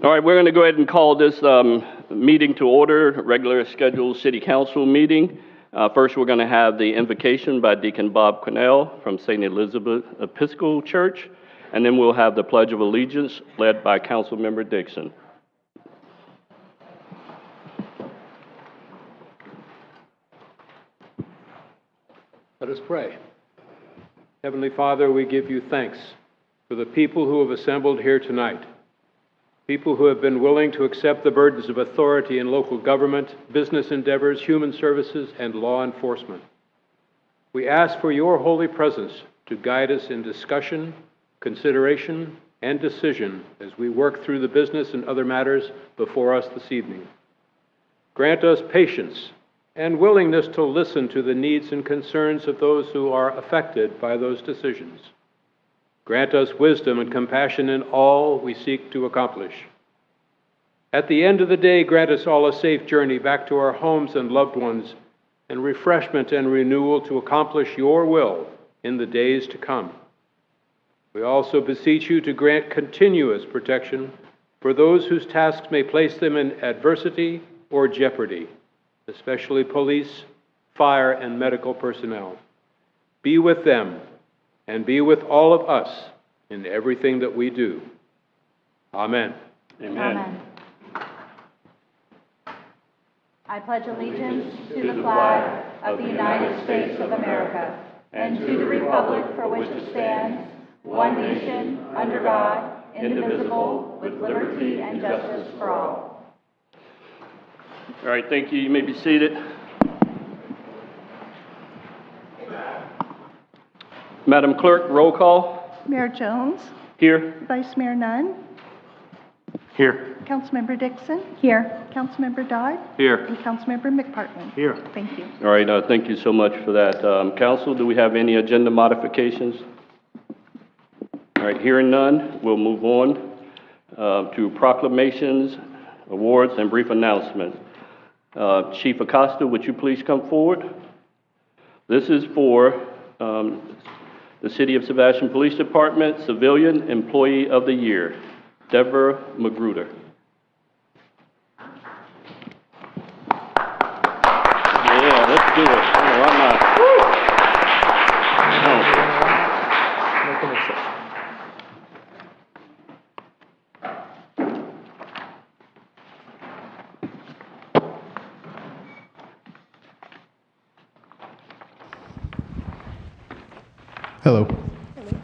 All right, we're going to go ahead and call this meeting to order, regular scheduled city council meeting. First, we're going to have the invocation by Deacon Bob Cornell from St. Elizabeth Episcopal Church, and then we'll have the Pledge of Allegiance led by Councilmember Dixon. Let us pray. Heavenly Father, we give you thanks for the people who have assembled here tonight, people who have been willing to accept the burdens of authority in local government, business endeavors, human services, and law enforcement. We ask for your holy presence to guide us in discussion, consideration, and decision as we work through the business and other matters before us this evening. Grant us patience and willingness to listen to the needs and concerns of those who are affected by those decisions. Grant us wisdom and compassion in all we seek to accomplish. At the end of the day, grant us all a safe journey back to our homes and loved ones, and refreshment and renewal to accomplish your will in the days to come. We also beseech you to grant continuous protection for those whose tasks may place them in adversity or jeopardy, especially police, fire, and medical personnel. Be with them and be with all of us in everything that we do. Amen. Amen. Amen. I pledge allegiance to the flag of the United States of America and to the republic for which it stands, one nation, under God, indivisible, with liberty and justice for all. All right, thank you. You may be seated. Madam Clerk, roll call. Mayor Jones. Here. Vice Mayor Nunn. Here. Councilmember Dixon. Here. Councilmember Dodd. Here. And Councilmember McPartland. Here. Thank you. All right, thank you so much for that. Council, do we have any agenda modifications? All right, hearing none, we'll move on to proclamations, awards, and brief announcements. Chief Acosta, would you please come forward? This is for the City of Sebastian Police Department Civilian Employee of the Year, Deborah Magruder. Yeah, let's do it. Oh, why not? Hello. Hello.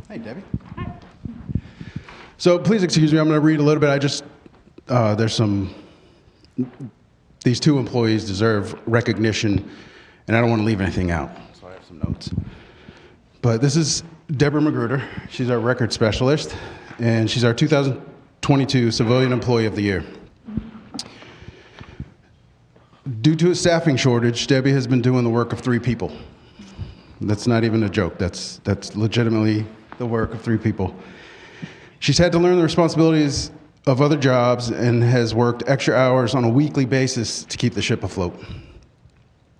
Hey, Debbie. Hi. So please excuse me, I'm going to read a little bit. These two employees deserve recognition, and I don't want to leave anything out, so I have some notes. But this is Deborah Magruder. She's our record specialist, and she's our 2022 Civilian Employee of the Year. Due to a staffing shortage, Debbie has been doing the work of 3 people. That's not even a joke. That's legitimately the work of 3 people. She's had to learn the responsibilities of other jobs and has worked extra hours on a weekly basis to keep the ship afloat.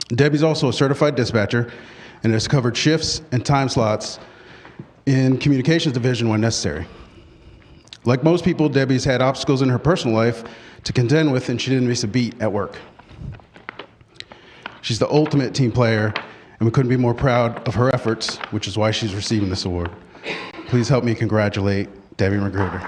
Debbie's also a certified dispatcher and has covered shifts and time slots in communications division when necessary. Like most people, Debbie's had obstacles in her personal life to contend with, and she didn't miss a beat at work. She's the ultimate team player, and we couldn't be more proud of her efforts, which is why she's receiving this award. Please help me congratulate Debbie Magruder.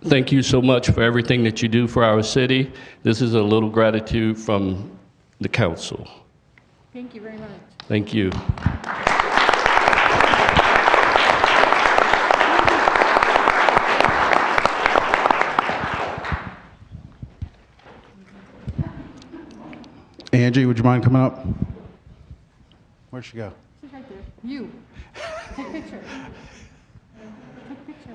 Thank you so much for everything that you do for our city. This is a little gratitude from the council. Thank you very much. Thank you. Angie, would you mind coming up? Where'd she go? She's right there. You. Take a picture. Take a picture.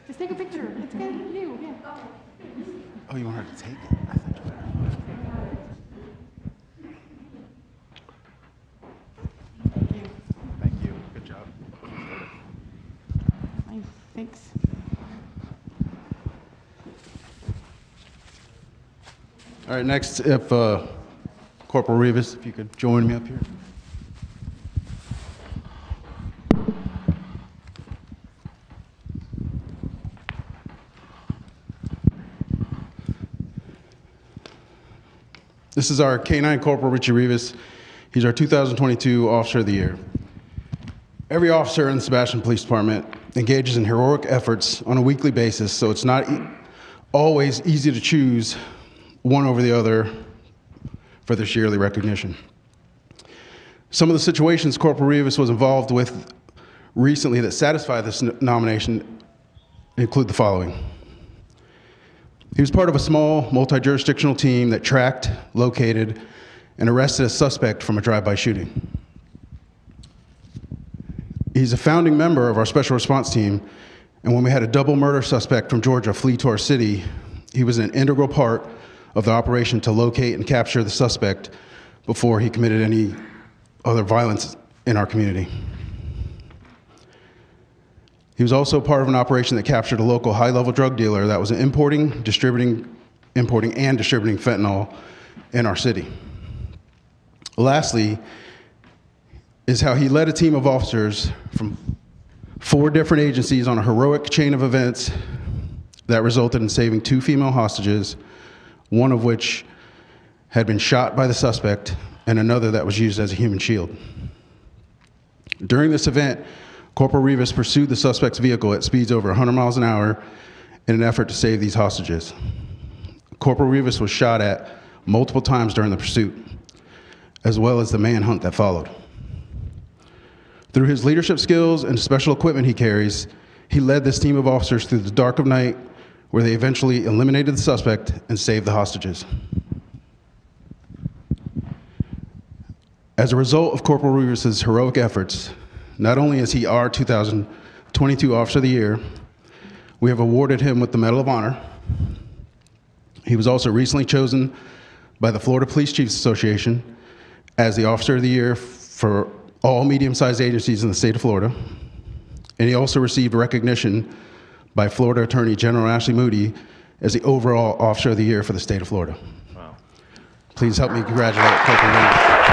Just take a picture. It's good. You. Yeah. Oh, you want her to take it? I thought you better. Thank you. Good job. Thanks. All right, next, if Corporal Rivas, if you could join me up here. This is our K-9 Corporal Richie Rivas. He's our 2022 Officer of the Year. Every officer in the Sebastian Police Department engages in heroic efforts on a weekly basis, so it's not always easy to choose one over the other for this yearly recognition. Some of the situations Corporal Rivas was involved with recently that satisfy this nomination include the following. He was part of a small, multi-jurisdictional team that tracked, located, and arrested a suspect from a drive-by shooting. He's a founding member of our special response team, and when we had a double murder suspect from Georgia flee to our city, he was an integral part of the operation to locate and capture the suspect before he committed any other violence in our community. He was also part of an operation that captured a local high-level drug dealer that was importing and distributing fentanyl in our city. Lastly, is how he led a team of officers from 4 different agencies on a heroic chain of events that resulted in saving 2 female hostages, one of which had been shot by the suspect and another that was used as a human shield. During this event, Corporal Rivas pursued the suspect's vehicle at speeds over 100 miles an hour in an effort to save these hostages. Corporal Rivas was shot at multiple times during the pursuit, as well as the manhunt that followed. Through his leadership skills and special equipment he carries, he led this team of officers through the dark of night, where they eventually eliminated the suspect and saved the hostages. As a result of Corporal Rivas' heroic efforts, not only is he our 2022 Officer of the Year, we have awarded him with the Medal of Honor. He was also recently chosen by the Florida Police Chiefs Association as the Officer of the Year for all medium-sized agencies in the state of Florida. And he also received recognition by Florida Attorney General Ashley Moody as the overall Officer of the Year for the state of Florida. Wow. Please help me congratulate Corporal Rivas.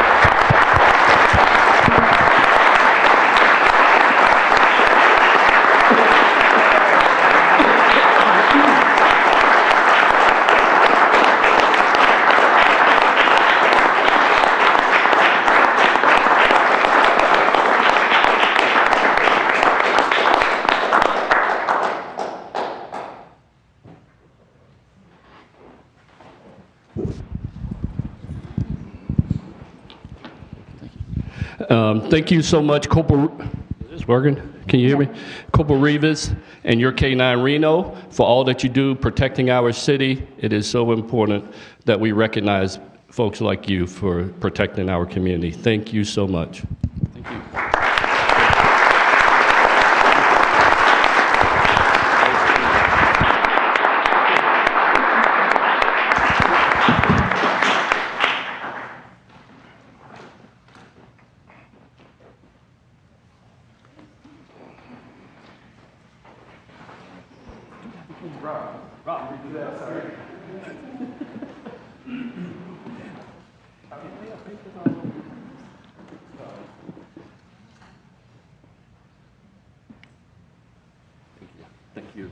Thank you so much, Corporal. Is this working? Can you hear me? Corporal Rivas and your K-9 Reno for all that you do protecting our city. It is so important that we recognize folks like you for protecting our community. Thank you so much. Thank you. Thank you.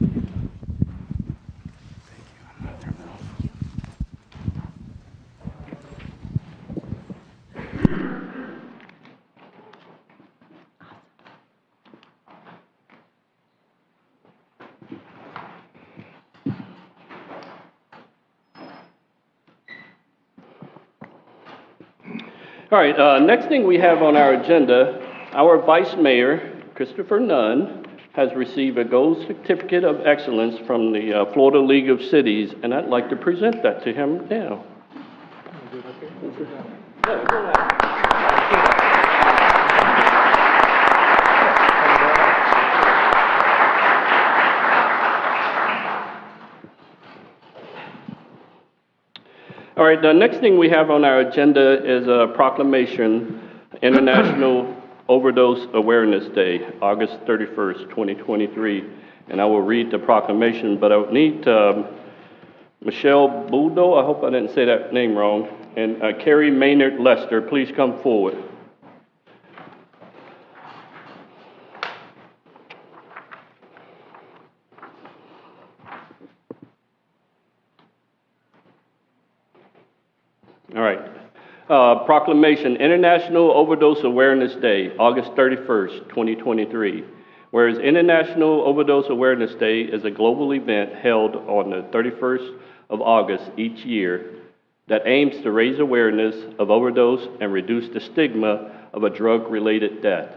All right, next thing we have on our agenda, our Vice Mayor, Christopher Nunn, has received a Gold Certificate of Excellence from the Florida League of Cities, and I'd like to present that to him now. All right, the next thing we have on our agenda is a proclamation, International Overdose Awareness Day, August 31st, 2023. And I will read the proclamation, but I would need Michelle Buldo, I hope I didn't say that name wrong, and Carrie Maynard Lester, please come forward. All right. Proclamation, International Overdose Awareness Day, August 31st, 2023. Whereas International Overdose Awareness Day is a global event held on the 31st of August each year that aims to raise awareness of overdose and reduce the stigma of a drug-related death.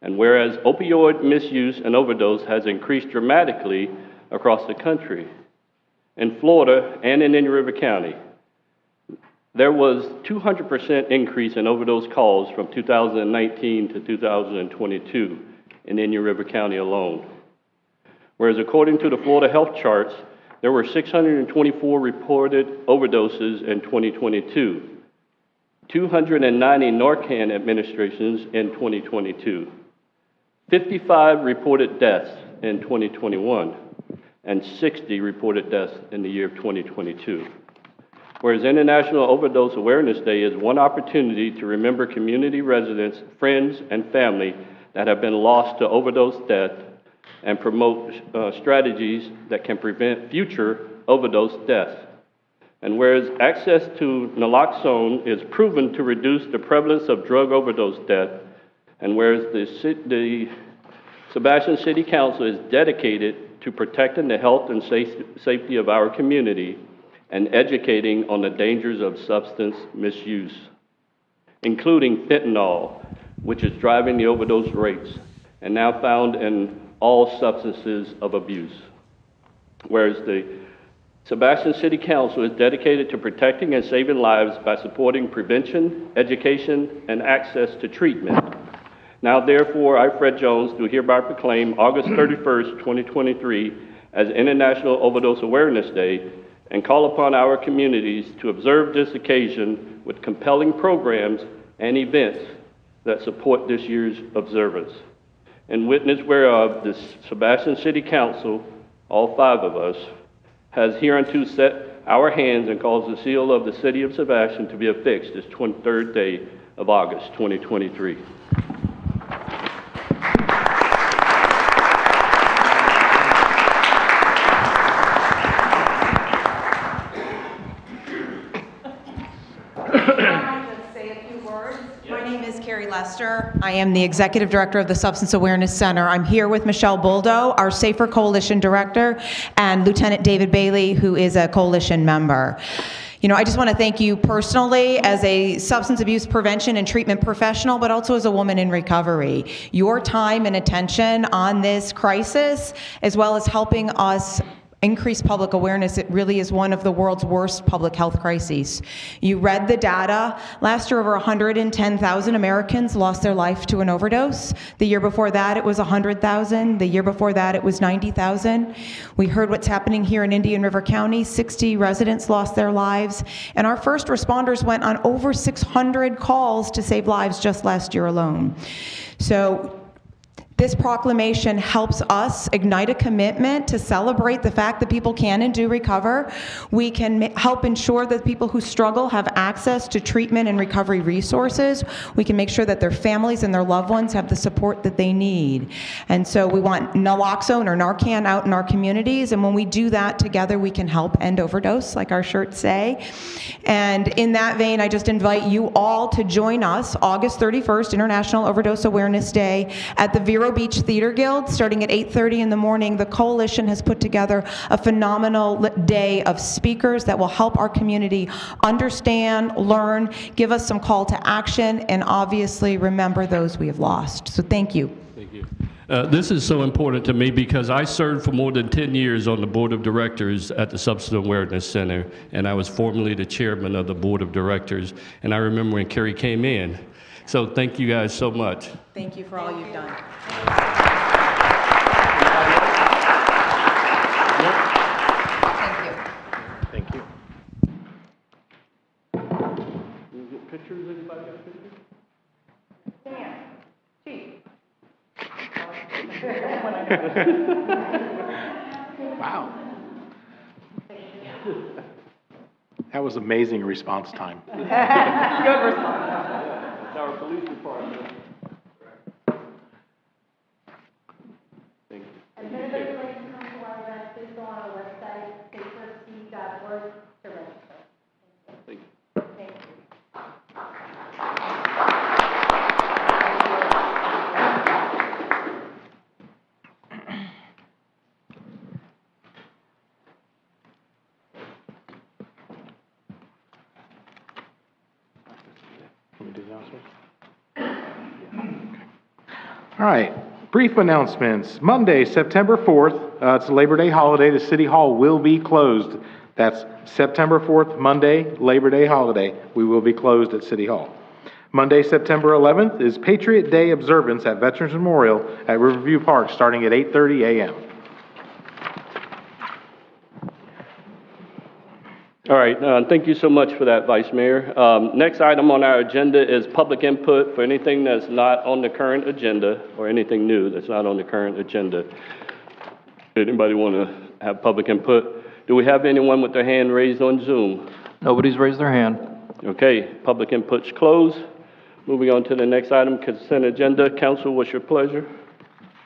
And whereas opioid misuse and overdose has increased dramatically across the country, in Florida and in Indian River County, there was 200% increase in overdose calls from 2019 to 2022 in Indian River County alone. Whereas according to the Florida Health Charts, there were 624 reported overdoses in 2022, 290 Narcan administrations in 2022, 55 reported deaths in 2021, and 60 reported deaths in the year of 2022. Whereas International Overdose Awareness Day is one opportunity to remember community residents, friends, and family that have been lost to overdose death and promote strategies that can prevent future overdose deaths. And whereas access to naloxone is proven to reduce the prevalence of drug overdose death, and whereas the Sebastian City Council is dedicated to protecting the health and safety of our community and educating on the dangers of substance misuse, including fentanyl, which is driving the overdose rates, and now found in all substances of abuse. Whereas the Sebastian City Council is dedicated to protecting and saving lives by supporting prevention, education, and access to treatment. Now therefore, I, Fred Jones, do hereby proclaim August 31st, 2023 as International Overdose Awareness Day, and call upon our communities to observe this occasion with compelling programs and events that support this year's observance. In witness whereof, the Sebastian City Council, all 5 of us, has hereunto set our hands and caused the seal of the City of Sebastian to be affixed this 23rd day of August, 2023. Lester. I am the Executive Director of the Substance Awareness Center. I'm here with Michelle Buldo, our Safer Coalition Director, and Lieutenant David Bailey, who is a coalition member. You know, I just want to thank you personally as a substance abuse prevention and treatment professional, but also as a woman in recovery. Your time and attention on this crisis, as well as helping us increase public awareness. It really is one of the world's worst public health crises. You read the data. Last year, over 110,000 Americans lost their life to an overdose. The year before that, it was 100,000. The year before that, it was 90,000. We heard what's happening here in Indian River County. 60 residents lost their lives. And our first responders went on over 600 calls to save lives just last year alone. So this proclamation helps us ignite a commitment to celebrate the fact that people can and do recover. We can help ensure that people who struggle have access to treatment and recovery resources. We can make sure that their families and their loved ones have the support that they need. And so we want naloxone or Narcan out in our communities, and when we do that together, we can help end overdose, like our shirts say. And in that vein, I just invite you all to join us August 31st, International Overdose Awareness Day, at the Vero Beach Theater Guild, starting at 8:30 in the morning. The coalition has put together a phenomenal day of speakers that will help our community understand, learn, give us some call to action, and obviously remember those we have lost. So thank you. Thank you. This is so important to me because I served for more than 10 years on the board of directors at the Substance Awareness Center, and I was formerly the chairman of the board of directors, and I remember when Kerry came in. So thank you guys so much. Thank you for all you've done. Thank you. Wow. That was amazing response time. It's our police department. Thank you. And if anybody would like to come to our event, please go on our website, saferc.org, to register. Thank you. Thank you. All right, brief announcements. Monday, September 4th, it's a Labor Day holiday. The City Hall will be closed. That's September 4th, Monday, Labor Day holiday. We will be closed at City Hall. Monday, September 11th is Patriot Day observance at Veterans Memorial at Riverview Park starting at 8:30 a.m. All right, thank you so much for that, Vice Mayor. Next item on our agenda is public input for anything that's not on the current agenda or anything new that's not on the current agenda. Anybody want to have public input? Do we have anyone with their hand raised on Zoom? Nobody's raised their hand. Okay, public input's closed. Moving on to the next item, consent agenda. Council, what's your pleasure?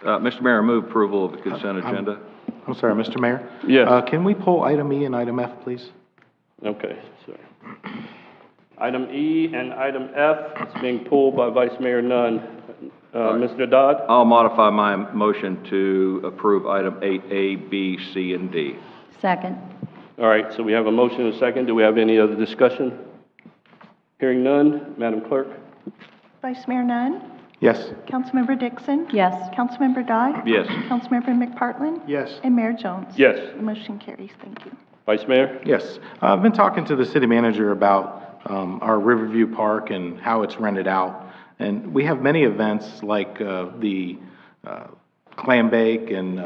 Mr. Mayor, I move approval of the consent agenda. I'm sorry, Mr. Mayor? Yes. Can we pull item E and item F, please? Okay, sorry. Item E and item F is being pulled by Vice Mayor Nunn. Mr. Dodd? I'll modify my motion to approve item 8A, B, C, and D. Second. All right, so we have a motion and a second. Do we have any other discussion? Hearing none, Madam Clerk? Vice Mayor Nunn, Yes. Councilmember Dixon. Yes. Councilmember Dodd. Yes. Councilmember McPartlin. Yes. And Mayor Jones. Yes. The motion carries. Thank you. Vice Mayor? Yes. I've been talking to the city manager about our Riverview Park and how it's rented out. And we have many events like the Clam Bake and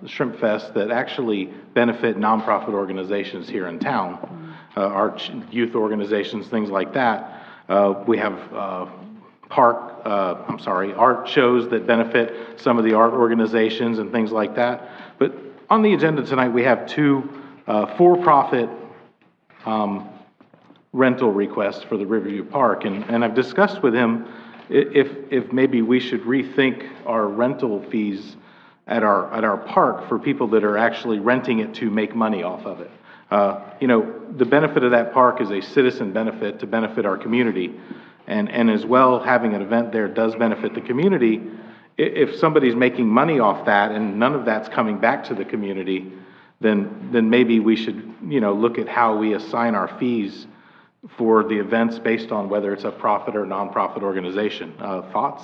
Shrimp Fest that actually benefit nonprofit organizations here in town, our youth organizations, things like that. We have art shows that benefit some of the art organizations and things like that. But on the agenda tonight, we have two for-profit rental requests for the Riverview Park. And I've discussed with him if maybe we should rethink our rental fees at our park for people that are actually renting it to make money off of it. You know, the benefit of that park is a citizen benefit to benefit our community. And as well, having an event there does benefit the community. If somebody's making money off that and none of that's coming back to the community, then maybe we should, you know, look at how we assign our fees for the events based on whether it's a profit or nonprofit organization. Thoughts?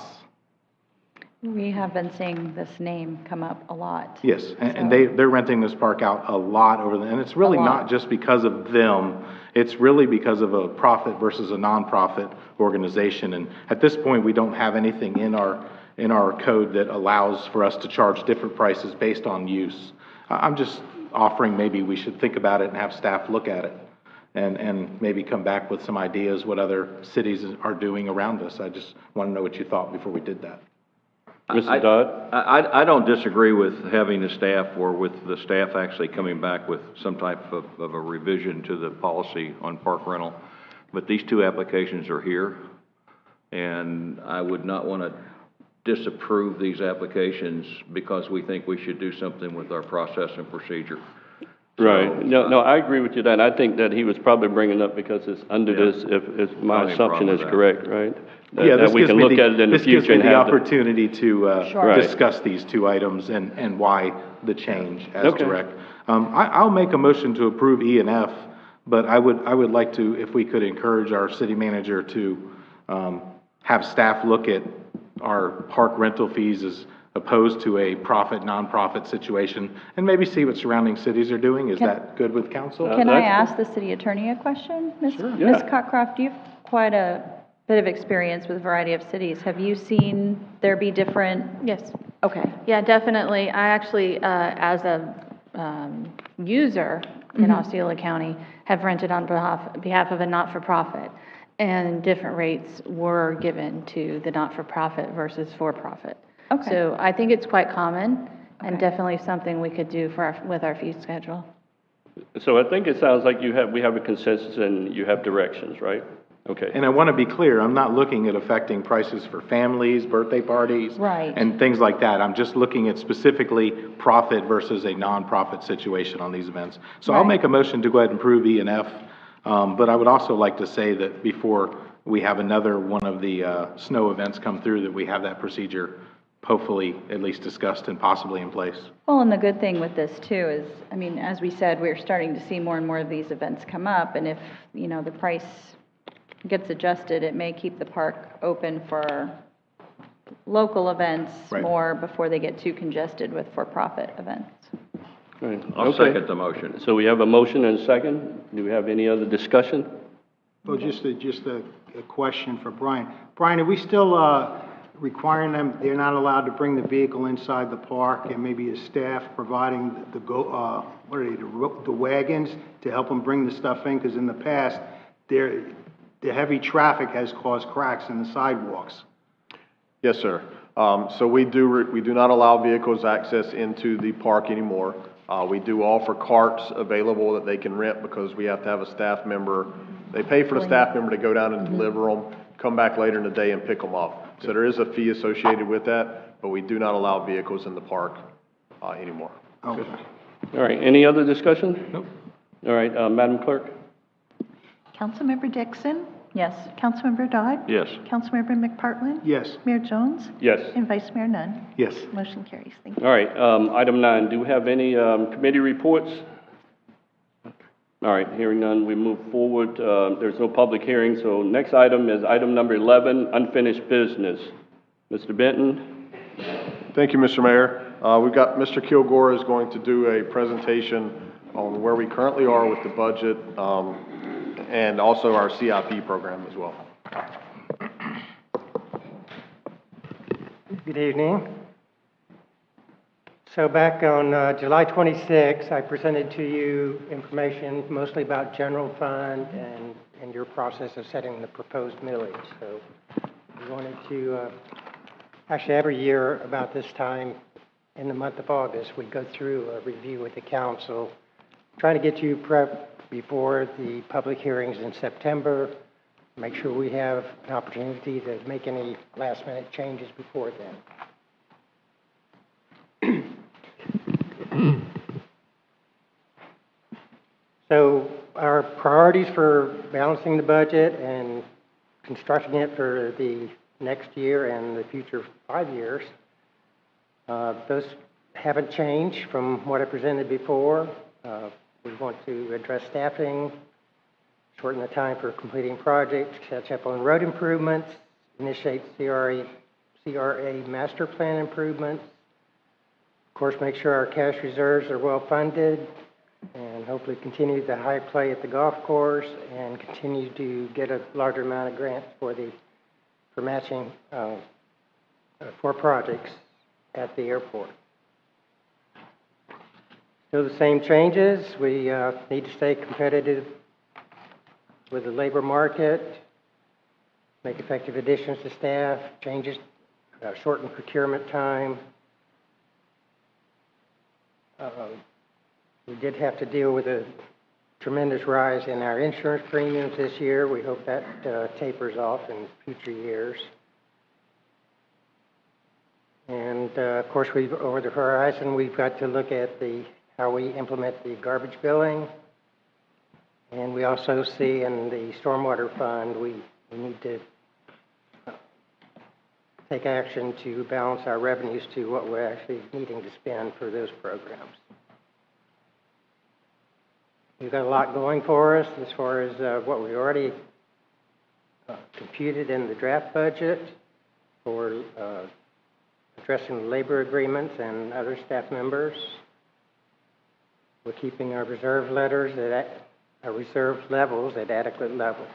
We have been seeing this name come up a lot. Yes, and they're renting this park out a lot and it's really not just because of them, it's really because of a profit versus a nonprofit organization. And at this point, we don't have anything in our code that allows for us to charge different prices based on use. I'm just offering maybe we should think about it and have staff look at it and maybe come back with some ideas what other cities are doing around us. I just want to know what you thought before we did that. Mr. Dodd? I don't disagree with having the staff or with the staff actually coming back with some type of a revision to the policy on park rental. But these two applications are here, and I would not want to disapprove these applications because we think we should do something with our process and procedure. Right. So, No, I agree with you that. I think that he was probably bringing up because it's under this, if my Any assumption problem is with that. correct, right? Yeah, That we can look at it in the this gives future me and the have the. opportunity to Sure. discuss these two items and why the change as Okay. direct. I'll make a motion to approve E and F, but I would like to, if we could encourage our city manager to have staff look at our park rental fees as opposed to a profit, nonprofit situation, and maybe see what surrounding cities are doing. Is that good with council? Can I that's- ask the city attorney a question? Ms. Yeah. Ms. Cockcroft, you have quite a bit of experience with a variety of cities. Have you seen there be different? Yes. Okay. Yeah, definitely. I actually, as a user in Osceola County, have rented on behalf of a not-for-profit, and different rates were given to the not-for-profit versus for-profit. Okay. So I think it's quite common and Okay. definitely something we could do with our fee schedule. So I think it sounds like we have a consensus and you have directions, right? Okay. And I want to be clear, I'm not looking at affecting prices for families, birthday parties. Right. And things like that. I'm just looking at specifically profit versus a nonprofit situation on these events. So I'll Right. make a motion to go ahead and approve E and F. But I would also like to say that before we have another one of the snow events come through, that we have that procedure hopefully at least discussed and possibly in place. Well, and the good thing with this too is, I mean, as we said, we're starting to see more and more of these events come up, and if, the price gets adjusted, it may keep the park open for local events Right. more before they get too congested with for-profit events. Right. I'll Okay. second the motion. So we have a motion and a second. Do we have any other discussion? Well, just a question for Brian. Brian, are we still requiring them, they're not allowed to bring the vehicle inside the park, and maybe a staff providing the wagons to help them bring the stuff in? Because in the past, the heavy traffic has caused cracks in the sidewalks. Yes, sir. So we do not allow vehicles access into the park anymore. We do offer carts available that they can rent because we have to have a staff member. They pay for the staff member to go down and deliver them, come back later in the day and pick them up. So there is a fee associated with that, but we do not allow vehicles in the park anymore. Okay. All right, any other discussion? Nope. All right, Madam Clerk? Councilmember Dixon, Yes. Councilmember Dodd, Yes. Councilmember McPartlin, Yes. Mayor Jones, Yes. and Vice Mayor Nunn. Yes. Motion carries. Thank you. All right, item 9, do we have any committee reports? All right, hearing none, we move forward. There's no public hearing, so next item is item number 11, unfinished business. Mr. Benton? Thank you, Mr. Mayor. We've got Mr. Kilgore is going to do a presentation on where we currently are with the budget and also our CIP program as well. Good evening. So back on July 26, I presented to you information mostly about general fund and your process of setting the proposed millage. So we wanted to, actually every year about this time in the month of August, we go through a review with the council, trying to get you prepped before the public hearings in September, make sure we have an opportunity to make any last minute changes before then. So our priorities for balancing the budget and constructing it for the next year and the future 5 years, those haven't changed from what I presented before. We want to address staffing, shorten the time for completing projects, catch up on road improvements, initiate CRA master plan improvements, of course, make sure our cash reserves are well funded, and hopefully continue the high play at the golf course and continue to get a larger amount of grants for matching for projects at the airport. Still the same changes. We need to stay competitive with the labor market, make effective additions to staff, changes, shorten procurement time. We did have to deal with a tremendous rise in our insurance premiums this year. We hope that tapers off in future years. And of course, over the horizon, we've got to look at how we implement the garbage billing. And we also see in the stormwater fund, we need to take action to balance our revenues to what we're actually needing to spend for those programs. We've got a lot going for us as far as what we already computed in the draft budget for addressing labor agreements and other staff members. We're keeping our reserve levels at adequate levels.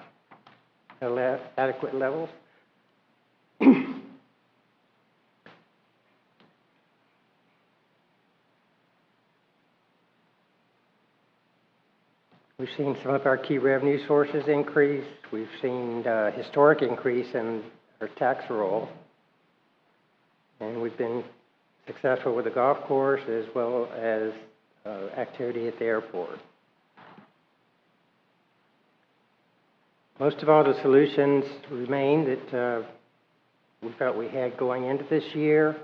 We've seen some of our key revenue sources increase. We've seen a historic increase in our tax roll. And we've been successful with the golf course as well as activity at the airport. Most of all the solutions remain that we felt we had going into this year.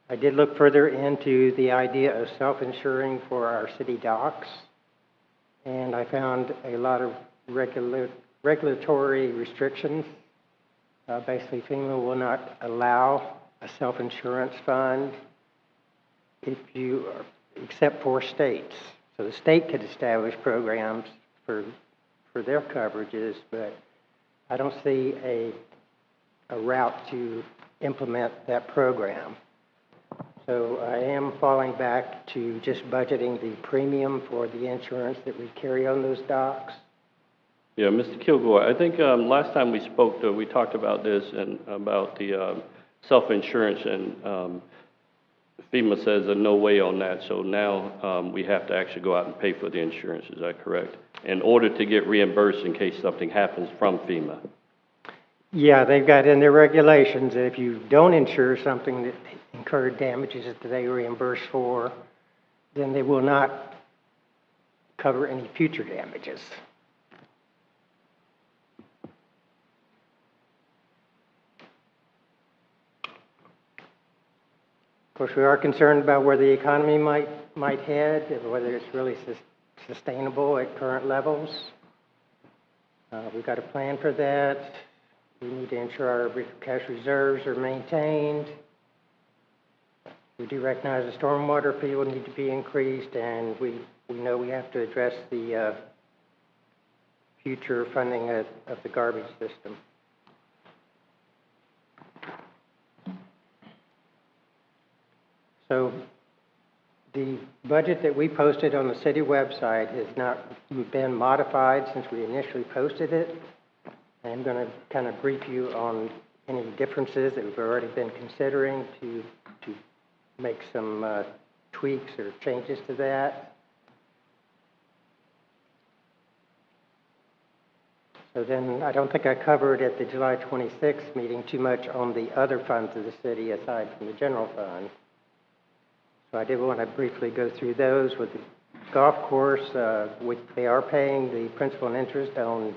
I did look further into the idea of self-insuring for our city docks, and I found a lot of regulatory restrictions. Basically, FEMA will not allow a self-insurance fund except for states. So the state could establish programs for their coverages, but I don't see a route to implement that program. So I am falling back to just budgeting the premium for the insurance that we carry on those docks. Yeah, Mr. Kilgore, I think last time we spoke, we talked about this and about the self-insurance, and FEMA says a no way on that. So now we have to actually go out and pay for the insurance. Is that correct? In order to get reimbursed in case something happens from FEMA. Yeah, they've got in their regulations that if you don't insure something that incurred damages that they reimburse for, then they will not cover any future damages. Of course, we are concerned about where the economy might head, and whether it's really sustainable at current levels. We've got a plan for that. We need to ensure our cash reserves are maintained. We do recognize the stormwater fee will need to be increased, and we know we have to address the future funding of the garbage system. So the budget that we posted on the city website has not been modified since we initially posted it. I'm going to kind of brief you on any differences that we've already been considering to make some tweaks or changes to that. So then I don't think I covered at the July 26th meeting too much on the other funds of the city aside from the general fund. So I did want to briefly go through those. With the golf course, they are paying the principal and interest on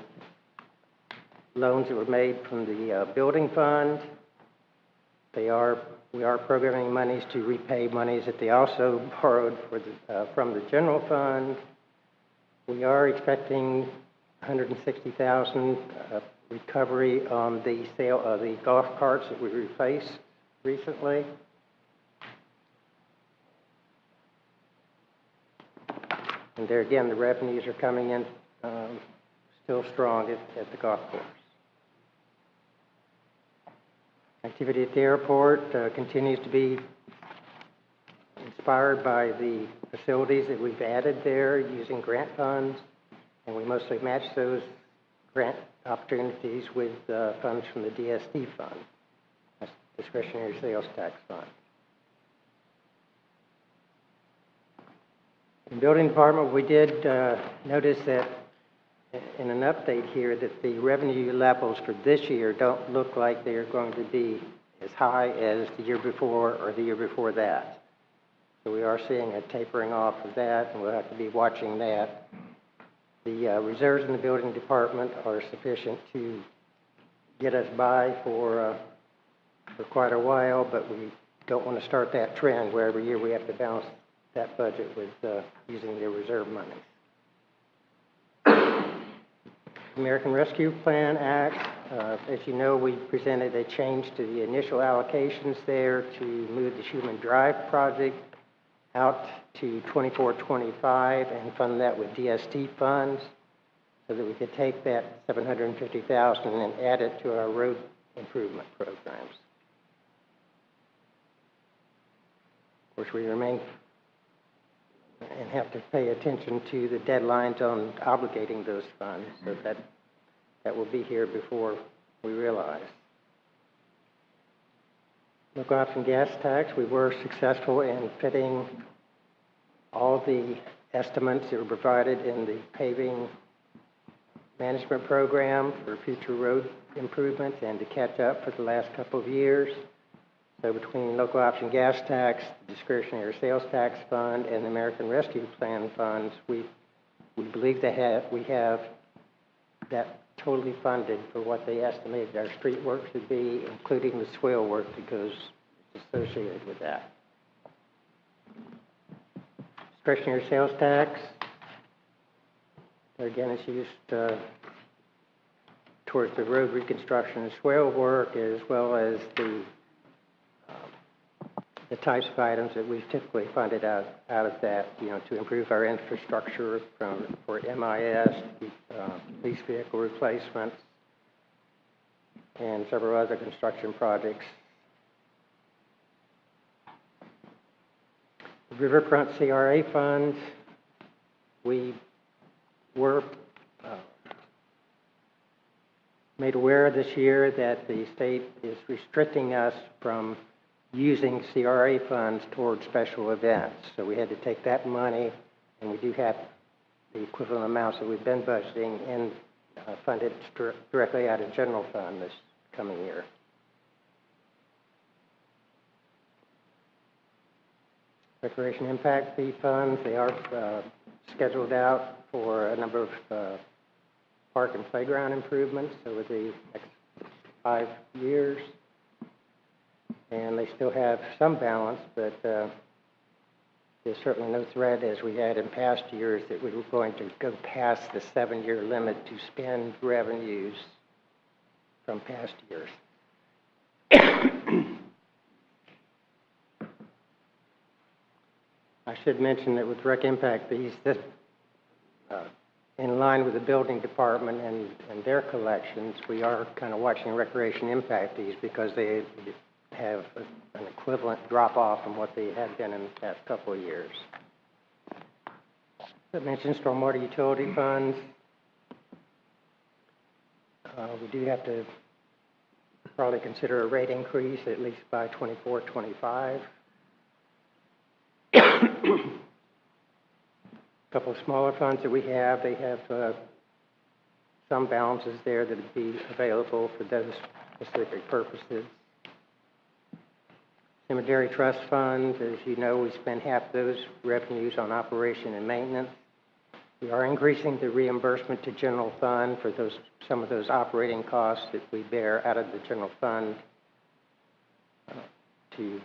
loans that were made from the building fund. We are programming monies to repay monies that they also borrowed from the general fund. We are expecting $160,000 recovery on the sale of the golf carts that we replaced recently. And there again, the revenues are coming in still strong at the golf course. Activity at the airport continues to be inspired by the facilities that we've added there using grant funds, and we mostly match those grant opportunities with funds from the DST fund, that's discretionary sales tax fund. In the building department, we did notice that in an update here that the revenue levels for this year don't look like they're going to be as high as the year before or the year before that. So we are seeing a tapering off of that, and we'll have to be watching that. The reserves in the building department are sufficient to get us by for quite a while, but we don't want to start that trend where every year we have to balance that budget with using the reserve money. American Rescue Plan Act, as you know, we presented a change to the initial allocations there to move the Schumann Drive project out to 24-25 and fund that with DST funds so that we could take that $750,000 and add it to our road improvement programs. Of course, we remain and have to pay attention to the deadlines on obligating those funds, so that will be here before we realize. Look off and gas tax, we were successful in fitting all the estimates that were provided in the paving management program for future road improvements and to catch up for the last couple of years. So between local option gas tax, the discretionary sales tax fund, and the American Rescue Plan funds, we believe we have that totally funded for what they estimated our street work should be, including the swale work that goes associated with that. Discretionary sales tax, again, it's used towards the road reconstruction and swale work, as well as the types of items that we've typically funded out of that, to improve our infrastructure for MIS, police vehicle replacements, and several other construction projects. The Riverfront CRA funds, we were made aware this year that the state is restricting us from using CRA funds towards special events. So we had to take that money, and we do have the equivalent amounts that we've been budgeting and fund it directly out of general fund this coming year. Recreation impact fee funds, they are scheduled out for a number of park and playground improvements over the next 5 years. And they still have some balance, but there's certainly no threat, as we had in past years, that we were going to go past the 7-year limit to spend revenues from past years. I should mention that with rec impact fees, this, in line with the building department and their collections, we are kind of watching recreation impact fees because they have an equivalent drop-off from what they had been in the past couple of years. I mentioned stormwater utility funds. We do have to probably consider a rate increase at least by 24-25. A couple of smaller funds that we have, they have some balances there that would be available for those specific purposes. Cemetery trust funds, as you know, we spend half those revenues on operation and maintenance. We are increasing the reimbursement to general fund for some of those operating costs that we bear out of the general fund to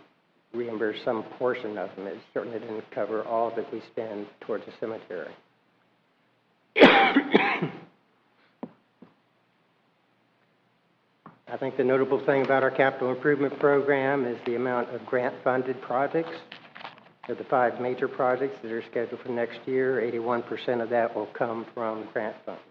reimburse some portion of them. It certainly didn't cover all that we spend towards the cemetery. I think the notable thing about our capital improvement program is the amount of grant-funded projects. Of the 5 major projects that are scheduled for next year, 81% of that will come from grant funds.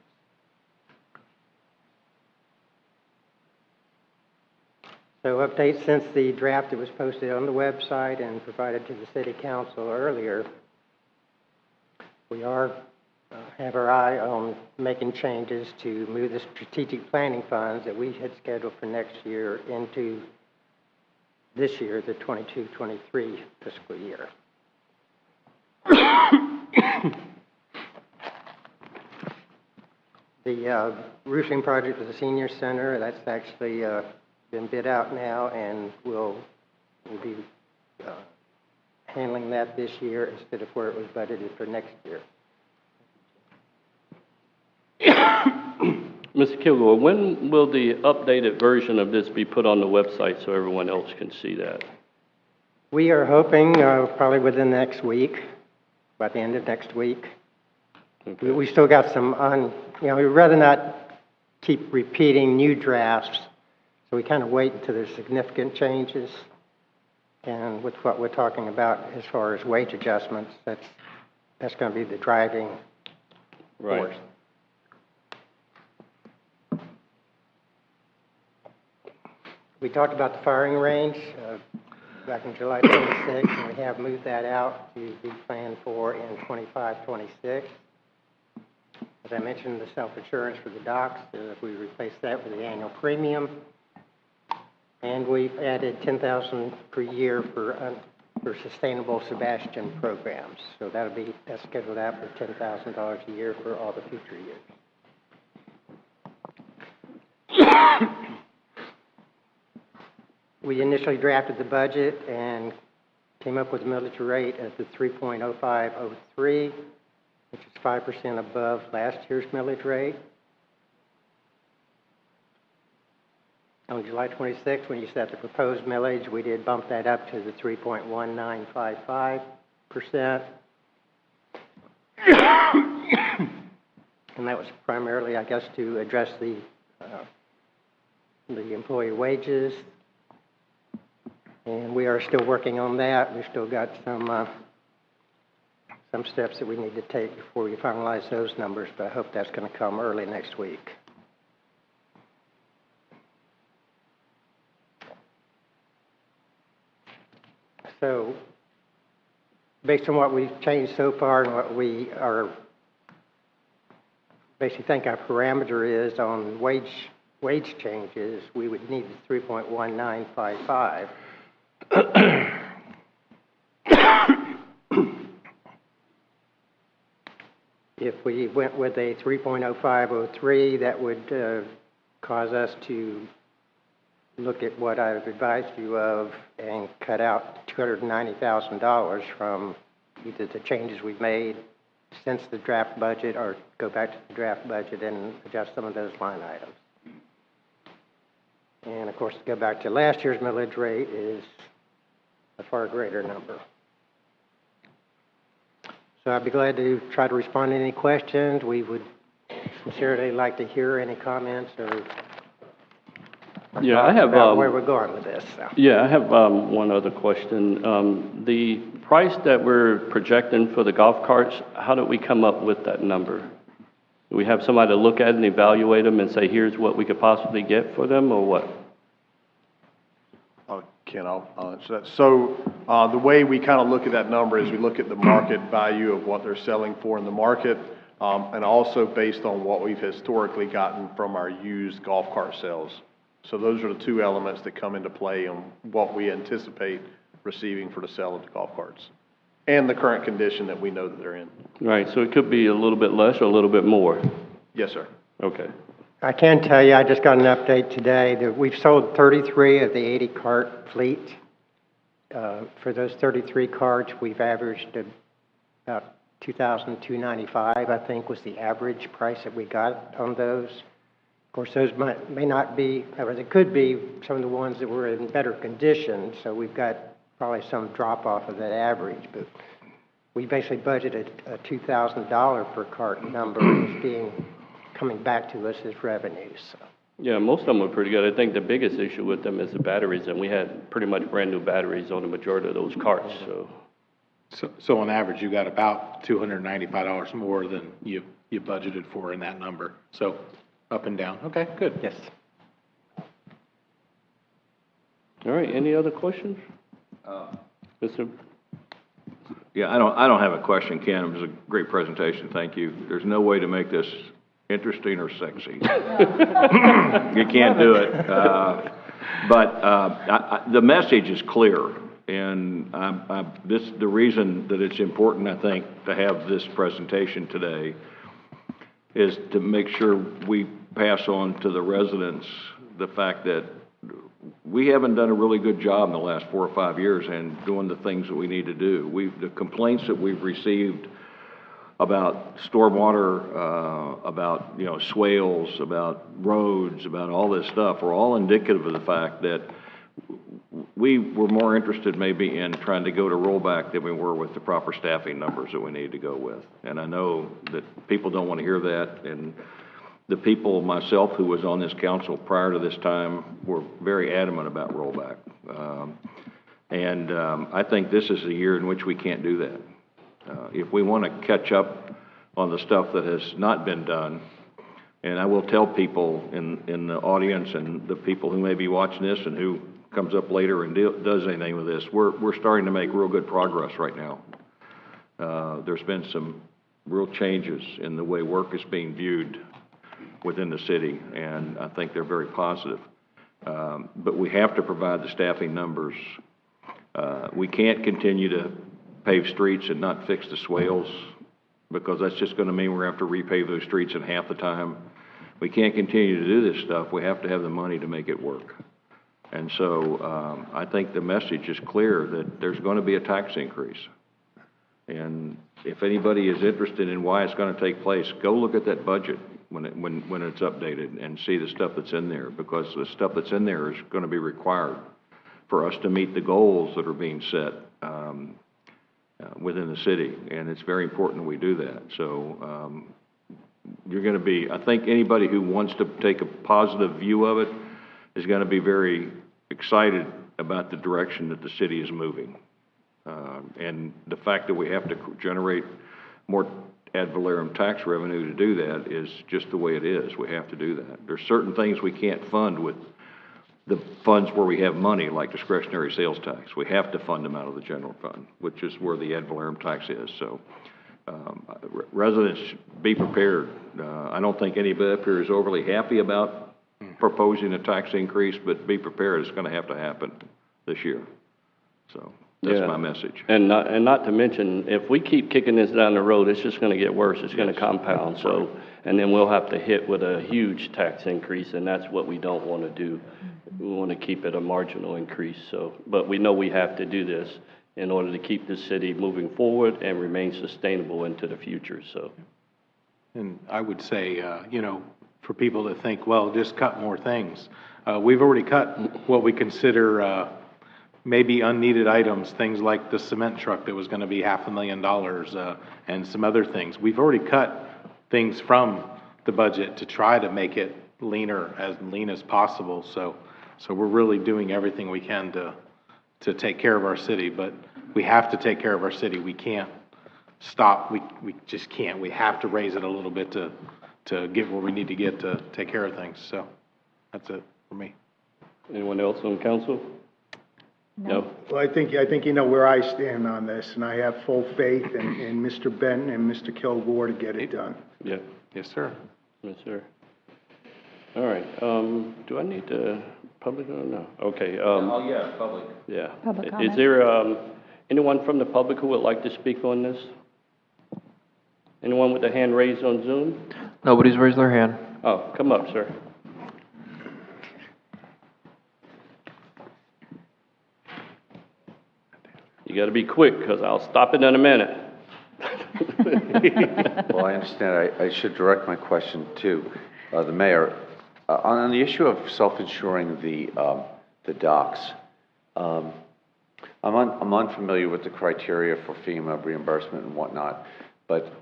So updates since the draft that was posted on the website and provided to the City Council earlier, we have our eye on making changes to move the strategic planning funds that we had scheduled for next year into this year, the 22-23 fiscal year. The roofing project for the senior center, that's actually been bid out now, and we'll be handling that this year instead of where it was budgeted for next year. Mr. Kilgore, when will the updated version of this be put on the website so everyone else can see that? We are hoping probably within the next week, by the end of next week. Okay. We still got some we'd rather not keep repeating new drafts, so we kind of wait until there's significant changes. And with what we're talking about as far as wage adjustments, that's going to be the driving force. We talked about the firing range back in July 26, and we have moved that out to be planned for in 25-26. As I mentioned, the self-insurance for the docks, we replaced that with the annual premium. And we've added $10,000 per year for sustainable Sebastian programs. So that's scheduled out for $10,000 a year for all the future years. we initially drafted the budget and came up with a millage rate at the 3.0503, which is 5% above last year's millage rate. On July 26th, when you set the proposed millage, we did bump that up to the 3.1955%. And that was primarily, I guess, to address the employee wages. And we are still working on that. We've still got some steps that we need to take before we finalize those numbers, but I hope that's going to come early next week. So, based on what we've changed so far and what we are basically think our parameter is on wage changes, we would need the 3.1955. If we went with a 3.0503, that would cause us to look at what I've advised you of and cut out $290,000 from either the changes we've made since the draft budget or go back to the draft budget and adjust some of those line items. And of course, to go back to last year's millage rate is a far greater number. So I'd be glad to try to respond to any questions. We would sincerely like to hear any comments or Yeah, I have, about where we're going with this. So. yeah, I have one other question. The price that we're projecting for the golf carts, how did we come up with that number? Do we have somebody to look at it and evaluate them and say, here's what we could possibly get for them, or what? Ken, I'll answer that. So the way we kind of look at that number is we look at the market value of what they're selling for in the market, and also based on what we've historically gotten from our used golf cart sales. So those are the two elements that come into play on what we anticipate receiving for the sale of the golf carts and the current condition that we know that they're in. Right, so it could be a little bit less or a little bit more. Yes, sir. Okay. I can tell you, I just got an update today that we've sold 33 of the 80 cart fleet. For those 33 carts, we've averaged about $2,295, I think, was the average price that we got on those. Of course, those may not be, or they could be some of the ones that were in better condition, so we've got probably some drop off of that average, but we basically budgeted a $2,000 per cart number as being coming back to us as revenues. So. Yeah, most of them were pretty good. I think the biggest issue with them is the batteries, and we had pretty much brand new batteries on the majority of those carts, so. So on average, you got about $295 more than you budgeted for in that number. So up and down. Okay, good. Yes. All right, any other questions? Mr. Yeah, I don't have a question, Ken. It was a great presentation. Thank you. There's no way to make this interesting or sexy. You can't do it. But the message is clear. And the reason that it's important, I think, to have this presentation today is to make sure we pass on to the residents the fact that we haven't done a really good job in the last 4 or 5 years in doing the things that we need to do. The complaints that we've received about stormwater, about, swales, about roads, about all this stuff are all indicative of the fact that we were more interested maybe in trying to go to rollback than we were with the proper staffing numbers that we need to go with. And I know that people don't want to hear that, and the people, myself, who was on this council prior to this time, were very adamant about rollback. I think this is a year in which we can't do that. If we want to catch up on the stuff that has not been done, and I will tell people in the audience and the people who may be watching this and who comes up later and does anything with this, we're starting to make real good progress right now. There's been some real changes in the way work is being viewed within the city, and I think they're very positive. But we have to provide the staffing numbers. We can't continue to pave streets and not fix the swales, because that's just going to mean we're going to have to repave those streets in half the time. We can't continue to do this stuff. We have to have the money to make it work. And so I think the message is clear that there's going to be a tax increase. And if anybody is interested in why it's going to take place, go look at that budget when it's updated and see the stuff that's in there, because the stuff that's in there is going to be required for us to meet the goals that are being set within the city, and it's very important we do that. So you're going to be, I think anybody who wants to take a positive view of it is going to be very excited about the direction that the city is moving. And the fact that we have to generate more ad valorem tax revenue to do that is just the way it is. We have to do that. There's certain things we can't fund with the funds where we have money, like discretionary sales tax. We have to fund them out of the general fund, which is where the ad valorem tax is. So residents, be prepared. I don't think anybody up here is overly happy about proposing a tax increase, but be prepared. It's going to have to happen this year. So that's my message. And not to mention, if we keep kicking this down the road, it's just going to get worse. It's going to compound. So, and then we'll have to hit with a huge tax increase, and that's what we don't want to do. We want to keep it a marginal increase. So, but we know we have to do this in order to keep the city moving forward and remain sustainable into the future. So, And I would say, you know, for people that think, well, just cut more things. We've already cut what we consider maybe unneeded items, things like the cement truck that was going to be $500,000 and some other things. We've already cut things from the budget to try to make it leaner, as lean as possible. So we're really doing everything we can to take care of our city, but we have to take care of our city. We can't stop. We just can't. We have to raise it a little bit to get where we need to get to take care of things. So that's it for me. anyone else on council? No. Well, I think you know where I stand on this, and I have full faith in Mr. Benton and Mr. Kilgore to get it done. Yeah. Yes, sir. Yes, sir. All right. Do I need to public or no? Okay. Yeah, public. Yeah. Public Is comment. there anyone from the public who would like to speak on this? Anyone with a hand raised on Zoom? Nobody's raised their hand. Oh, come up, sir. You got to be quick, because I'll stop it in a minute. Well, I understand. I should direct my question to the mayor. On the issue of self-insuring the docks, I'm unfamiliar with the criteria for FEMA reimbursement and whatnot, but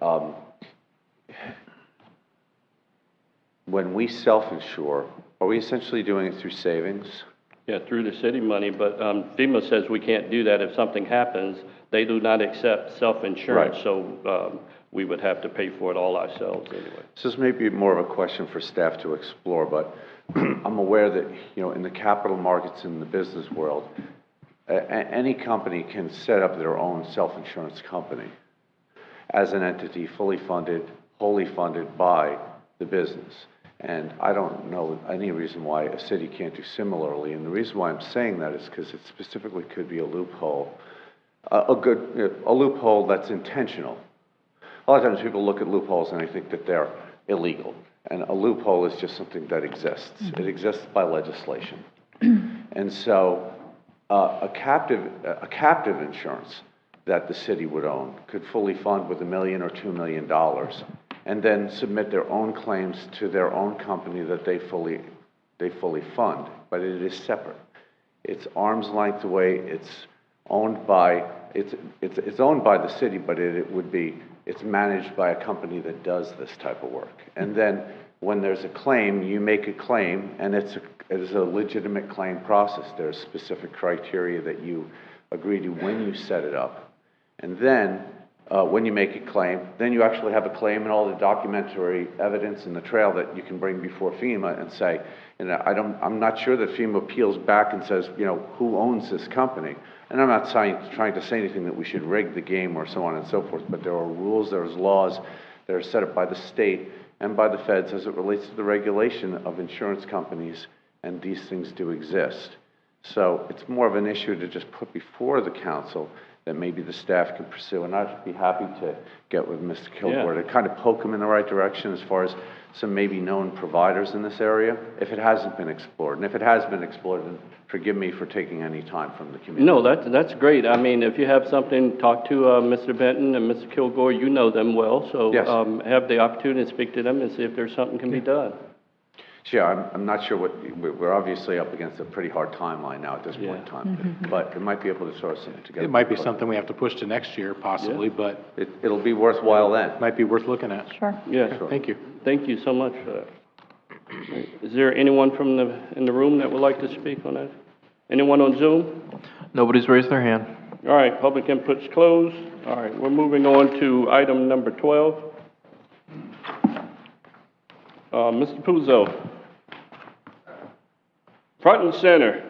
when we self-insure, are we essentially doing it through savings? Yeah, through the city money, but FEMA says we can't do that if something happens. They do not accept self-insurance, Right. So we would have to pay for it all ourselves anyway. So this may be more of a question for staff to explore, but I'm aware that, you know, in the capital markets and the business world, any company can set up their own self-insurance company as an entity fully funded, wholly funded by the business. And I don't know any reason why a city can't do similarly. And the reason why I'm saying that is because it specifically could be a loophole, a loophole that's intentional. A lot of times people look at loopholes and I think that they're illegal. And a loophole is just something that exists. It exists by legislation. And so a captive insurance that the city would own could fully fund with $1 million or $2 million, and then submit their own claims to their own company that they fully fund. But it is separate. It's arm's length away. It's owned by it's owned by the city, but it's managed by a company that does this type of work. And then when there's a claim, you make a claim, and it is a legitimate claim process. There's specific criteria that you agree to when you set it up. And then when you make a claim, then you actually have a claim and all the documentary evidence and the trail that you can bring before FEMA and say, you know, I'm not sure that FEMA peels back and says, you know, who owns this company? And I'm not trying to say anything that we should rig the game or so on and so forth, but there are rules, there's laws that are set up by the state and by the feds as it relates to the regulation of insurance companies, and these things do exist. So it's more of an issue to just put before the council that maybe the staff could pursue. And I'd be happy to get with Mr. Kilgore to kind of poke him in the right direction as far as some maybe known providers in this area, if it hasn't been explored. And if it has been explored, then forgive me for taking any time from the community. No, that's great. I mean, if you have something, talk to Mr. Benton and Mr. Kilgore. You know them well, so Yes. Have the opportunity to speak to them and see if there's something can be done. Yeah, I'm not sure we're obviously up against a pretty hard timeline now at this point in time, but it might be able to sort something together. It might be something we have to push to next year possibly, but It'll be worthwhile then. might be worth looking at. Sure. Yes. Thank you. Thank you so much for that. Is there anyone in the room that would like to speak on that? Anyone on Zoom? Nobody's raised their hand. All right, public input's closed. All right, we're moving on to item number 12. Mr. Puzo. Front and center.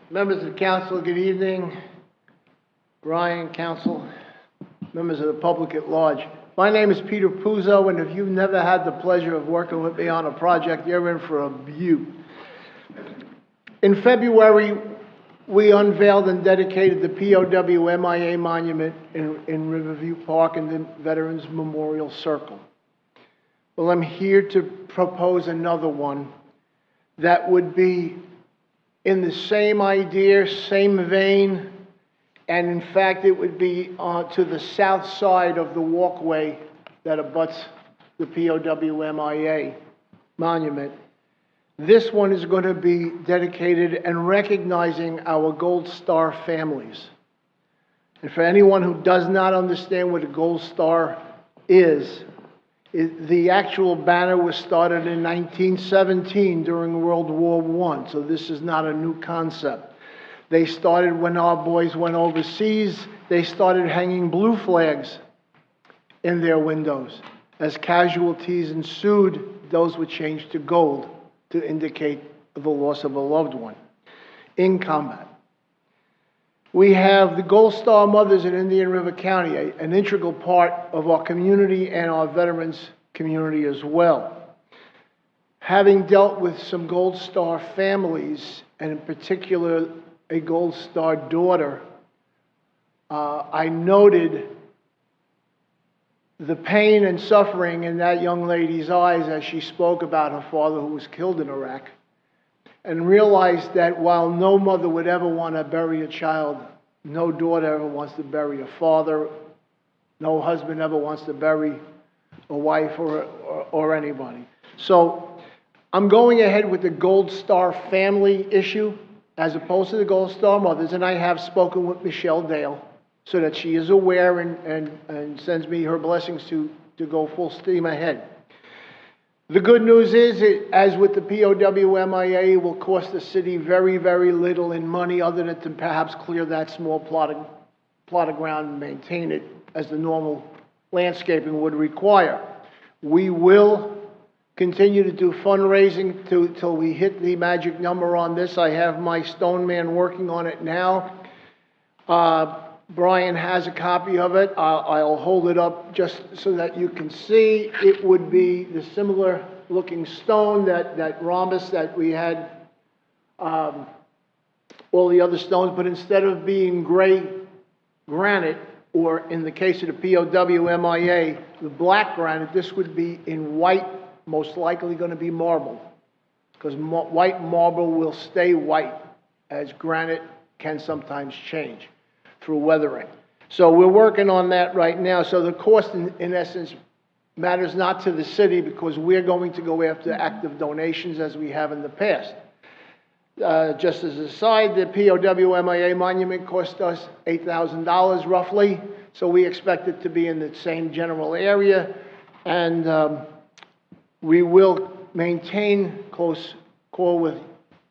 Members of the council, good evening. Brian, council, members of the public at large. My name is Peter Puzo, and if you've never had the pleasure of working with me on a project, you're in for a beaut. In February, we unveiled and dedicated the POW MIA monument in Riverview Park and the Veterans Memorial Circle. Well, I'm here to propose another one that would be in the same idea, same vein, and in fact, it would be to the south side of the walkway that abuts the POW MIA monument. This one is going to be dedicated and recognizing our Gold Star families. And for anyone who does not understand what a Gold Star is, the actual banner was started in 1917 during World War I, so this is not a new concept. They started when our boys went overseas, they started hanging blue flags in their windows. As casualties ensued, those were changed to gold to indicate the loss of a loved one in combat. We have the Gold Star Mothers in Indian River County, an integral part of our community and our veterans community as well. Having dealt with some Gold Star families, and in particular a Gold Star daughter, I noted the pain and suffering in that young lady's eyes as she spoke about her father who was killed in Iraq, and realized that while no mother would ever want to bury a child, no daughter ever wants to bury a father, no husband ever wants to bury a wife or anybody. So I'm going ahead with the Gold Star family issue as opposed to the Gold Star Mothers, and I have spoken with Michelle Dale so that she is aware and sends me her blessings to go full steam ahead. The good news is, as with the POW MIA, it will cost the city very, very little in money other than to perhaps clear that small plot of ground and maintain it as the normal landscaping would require. We will continue to do fundraising till we hit the magic number on this. I have my stone man working on it now. Brian has a copy of it. I'll hold it up just so that you can see. It would be the similar looking stone, that rhombus that we had, all the other stones, but instead of being gray granite, or in the case of the POW MIA, the black granite, this would be in white, most likely going to be marble, because white marble will stay white, as granite can sometimes change through weathering. So we're working on that right now. So the cost, in essence, matters not to the city because we're going to go after active donations as we have in the past. Just as a side, the POW MIA monument cost us $8,000 roughly, so we expect it to be in the same general area, and we will maintain close call with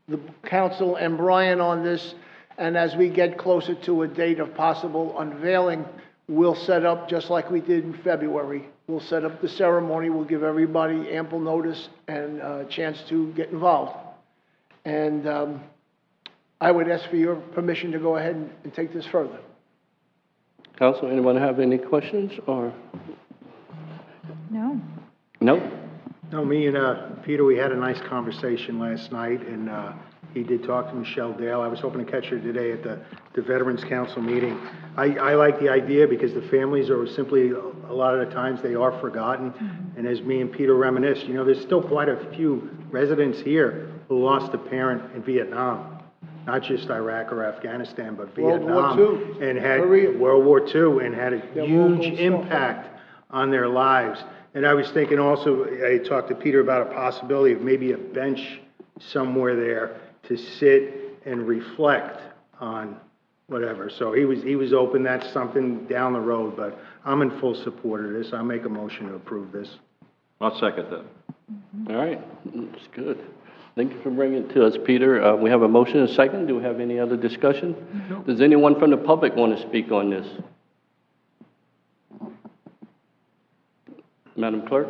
the council and Brian on this. And as we get closer to a date of possible unveiling, we'll set up, just like we did in February, we'll set up the ceremony, we'll give everybody ample notice and a chance to get involved. And I would ask for your permission to go ahead and take this further. Council, anyone have any questions or? No. No? No, me and Peter, we had a nice conversation last night, and he did talk to Michelle Dale. I was hoping to catch her today at the Veterans Council meeting. I like the idea because the families are simply, a lot of the times, they are forgotten. And as me and Peter reminisce, you know, there's still quite a few residents here who lost a parent in Vietnam. Not just Iraq or Afghanistan, but Vietnam. World War II. And had Korea. World War II and had a Yeah, huge World War impact on their lives. And I was thinking also, I talked to Peter about a possibility of maybe a bench somewhere there to sit and reflect on whatever. So he was open. That's something down the road, but I'm in full support of this. I'll make a motion to approve this. I'll second that. All right, that's good. Thank you for bringing it to us, Peter. We have a motion and a second. Do we have any other discussion? No. Does anyone from the public want to speak on this? Madam Clerk?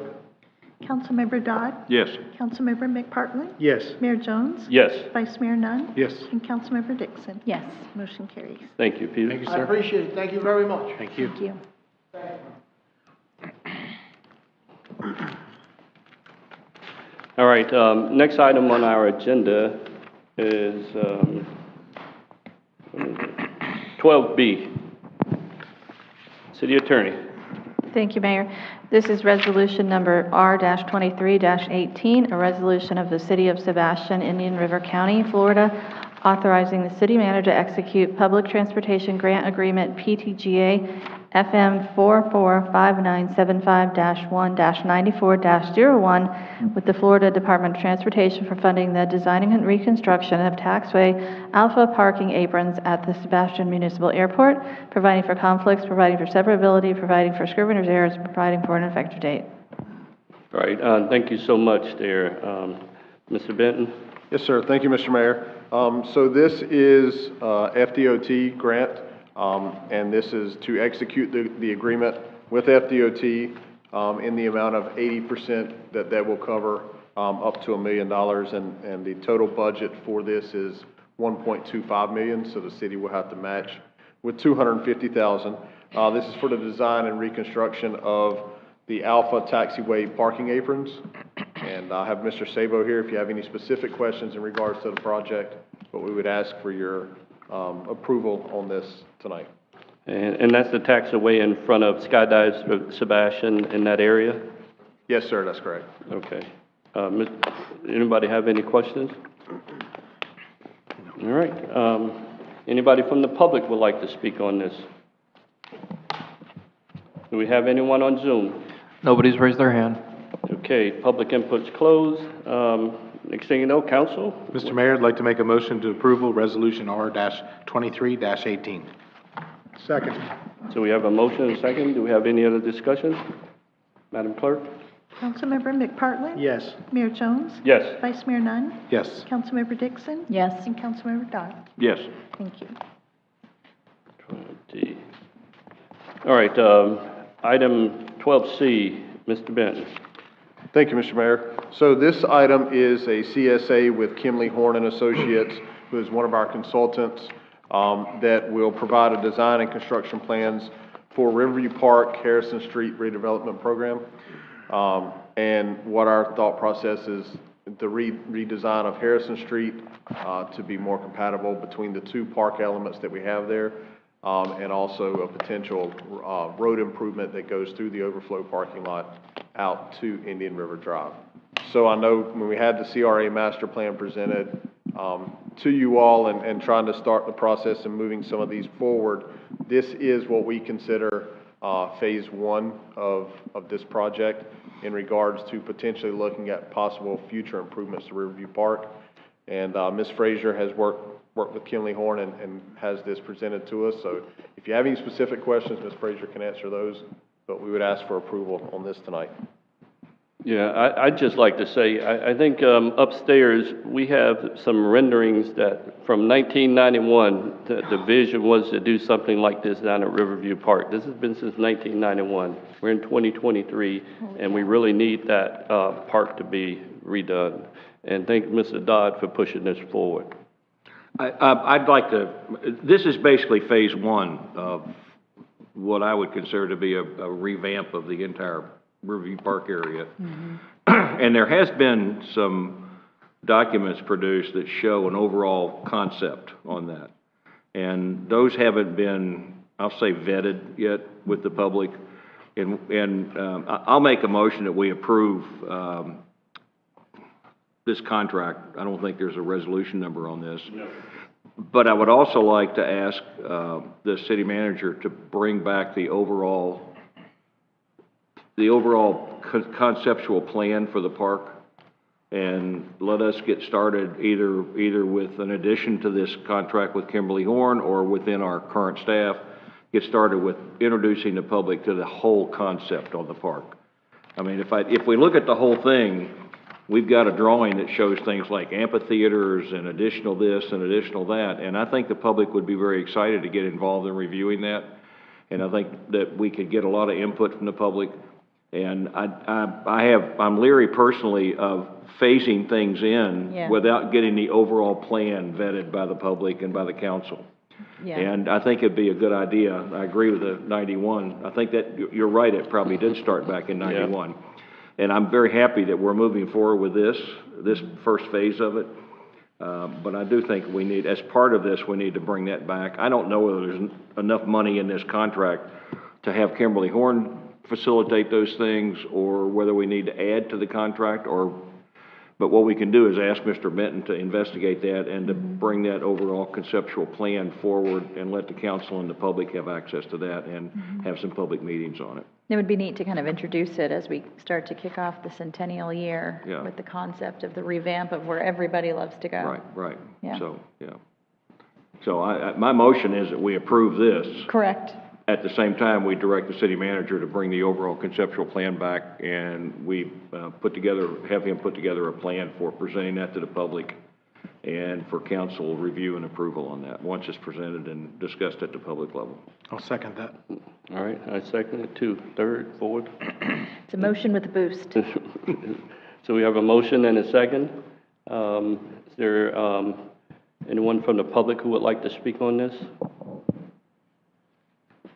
Councilmember Dodd? Yes. Councilmember McPartlin? Yes. Mayor Jones? Yes. Vice Mayor Nunn? Yes. And Councilmember Dixon? Yes. Motion carries. Thank you, Peter. I appreciate it. Thank you very much. Thank you. Thank you. All right, next item on our agenda is 12B. City Attorney. Thank you, Mayor. This is resolution number R-23-18, a resolution of the City of Sebastian, Indian River County, Florida, authorizing the city manager to execute public transportation grant agreement PTGA FM 445975-1-94-01 with the Florida Department of Transportation for funding the designing and reconstruction of taxway alpha parking aprons at the Sebastian Municipal Airport, providing for conflicts, providing for severability, providing for scrivener's errors, and providing for an effective date. All right, thank you so much there. Mr. Benton? Yes, sir. Thank you, Mr. Mayor. So this is FDOT grant, and this is to execute the agreement with FDOT in the amount of 80% that will cover up to $1 million, and the total budget for this is $1.25 million. So the city will have to match with $250,000. This is for the design and reconstruction of the Alpha taxiway parking aprons. And I have Mr. Sabo here if you have any specific questions in regards to the project, but we would ask for your approval on this tonight. And that's the taxiway in front of Skydive Sebastian in that area? Yes, sir, that's correct. Okay. Anybody have any questions? All right. Anybody from the public would like to speak on this? Do we have anyone on Zoom? Nobody's raised their hand. Okay, public input's closed. Next thing you know, council? Mr. Mayor, I'd like to make a motion to approval Resolution R-23-18. Second. So we have a motion and a second. Do we have any other discussion? Madam Clerk? Councilmember McPartlin? Yes. Mayor Jones? Yes. Vice Mayor Nunn? Yes. Councilmember Dixon? Yes. And Councilmember Dodd? Yes. Thank you. 20. All right, item 12C, Mr. Benton. Thank you, Mr. Mayor. So this item is a CSA with Kimley Horn and Associates, who is one of our consultants, that will provide a design and construction plans for Riverview Park, Harrison Street redevelopment program. And what our thought process is, the redesign of Harrison Street to be more compatible between the two park elements that we have there, and also a potential road improvement that goes through the overflow parking lot out to Indian River Drive. So I know when we had the CRA master plan presented to you all and trying to start the process and moving some of these forward, this is what we consider phase one of this project in regards to potentially looking at possible future improvements to Riverview Park. And Ms. Frazier has worked with Kimley Horn and has this presented to us. So if you have any specific questions, Ms. Frazier can answer those, but we would ask for approval on this tonight. Yeah, I'd just like to say, I think upstairs we have some renderings that from 1991, the vision was to do something like this down at Riverview Park. This has been since 1991. We're in 2023, and we really need that park to be redone. And thank Mr. Dodd for pushing this forward. I'd like to, this is basically phase one of what I would consider to be a revamp of the entire Riverview Park area. And there has been some documents produced that show an overall concept on that. And those haven't been, I'll say, vetted yet with the public. I'll make a motion that we approve this contract. I don't think there's a resolution number on this. No. But I would also like to ask the city manager to bring back the overall conceptual plan for the park, and let us get started either with an addition to this contract with Kimberly Horn or within our current staff, get started with introducing the public to the whole concept on the park. I mean, if we look at the whole thing, we've got a drawing that shows things like amphitheaters and additional this and additional that, and I think the public would be very excited to get involved in reviewing that, and I think that we could get a lot of input from the public. And I'm leery personally of phasing things in without getting the overall plan vetted by the public and by the council. Yeah. And I think it'd be a good idea. I agree with the 91. I think that you're right, it probably did start back in 91. Yeah. And I'm very happy that we're moving forward with this first phase of it. But I do think we need, as part of this, we need to bring that back. I don't know whether there's enough money in this contract to have Kimberly Horn facilitate those things, or whether we need to add to the contract, but what we can do is ask Mr. Benton to investigate that and to bring that overall conceptual plan forward and let the council and the public have access to that and have some public meetings on it. It would be neat to kind of introduce it as we start to kick off the centennial year with the concept of the revamp of where everybody loves to go. Right. Yeah. So my motion is that we approve this. Correct. At the same time, we direct the city manager to bring the overall conceptual plan back, and we have him put together a plan for presenting that to the public and for council review and approval on that, once it's presented and discussed at the public level. I'll second that. All right, I second it too. Third, fourth. It's a motion with a boost. So we have a motion and a second. Is there anyone from the public who would like to speak on this?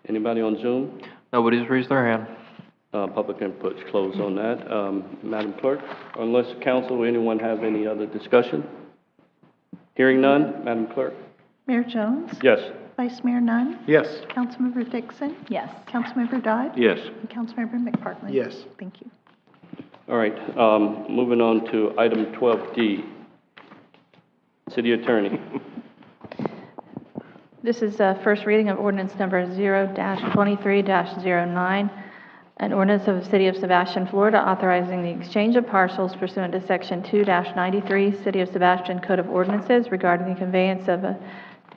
Anybody on Zoom? Nobody's raised their hand. Public input's closed on that. Madam Clerk, unless council or anyone have any other discussion? Hearing none, Madam Clerk? Mayor Jones? Yes. Vice Mayor Nunn? Yes. Councilmember Dixon? Yes. Councilmember Dodd? Yes. And Councilmember McPartland? Yes. Thank you. All right, moving on to item 12D. City Attorney. This is first reading of ordinance number 0-23-09, an ordinance of the City of Sebastian, Florida, authorizing the exchange of parcels pursuant to Section 2-93, City of Sebastian Code of Ordinances, regarding the conveyance of a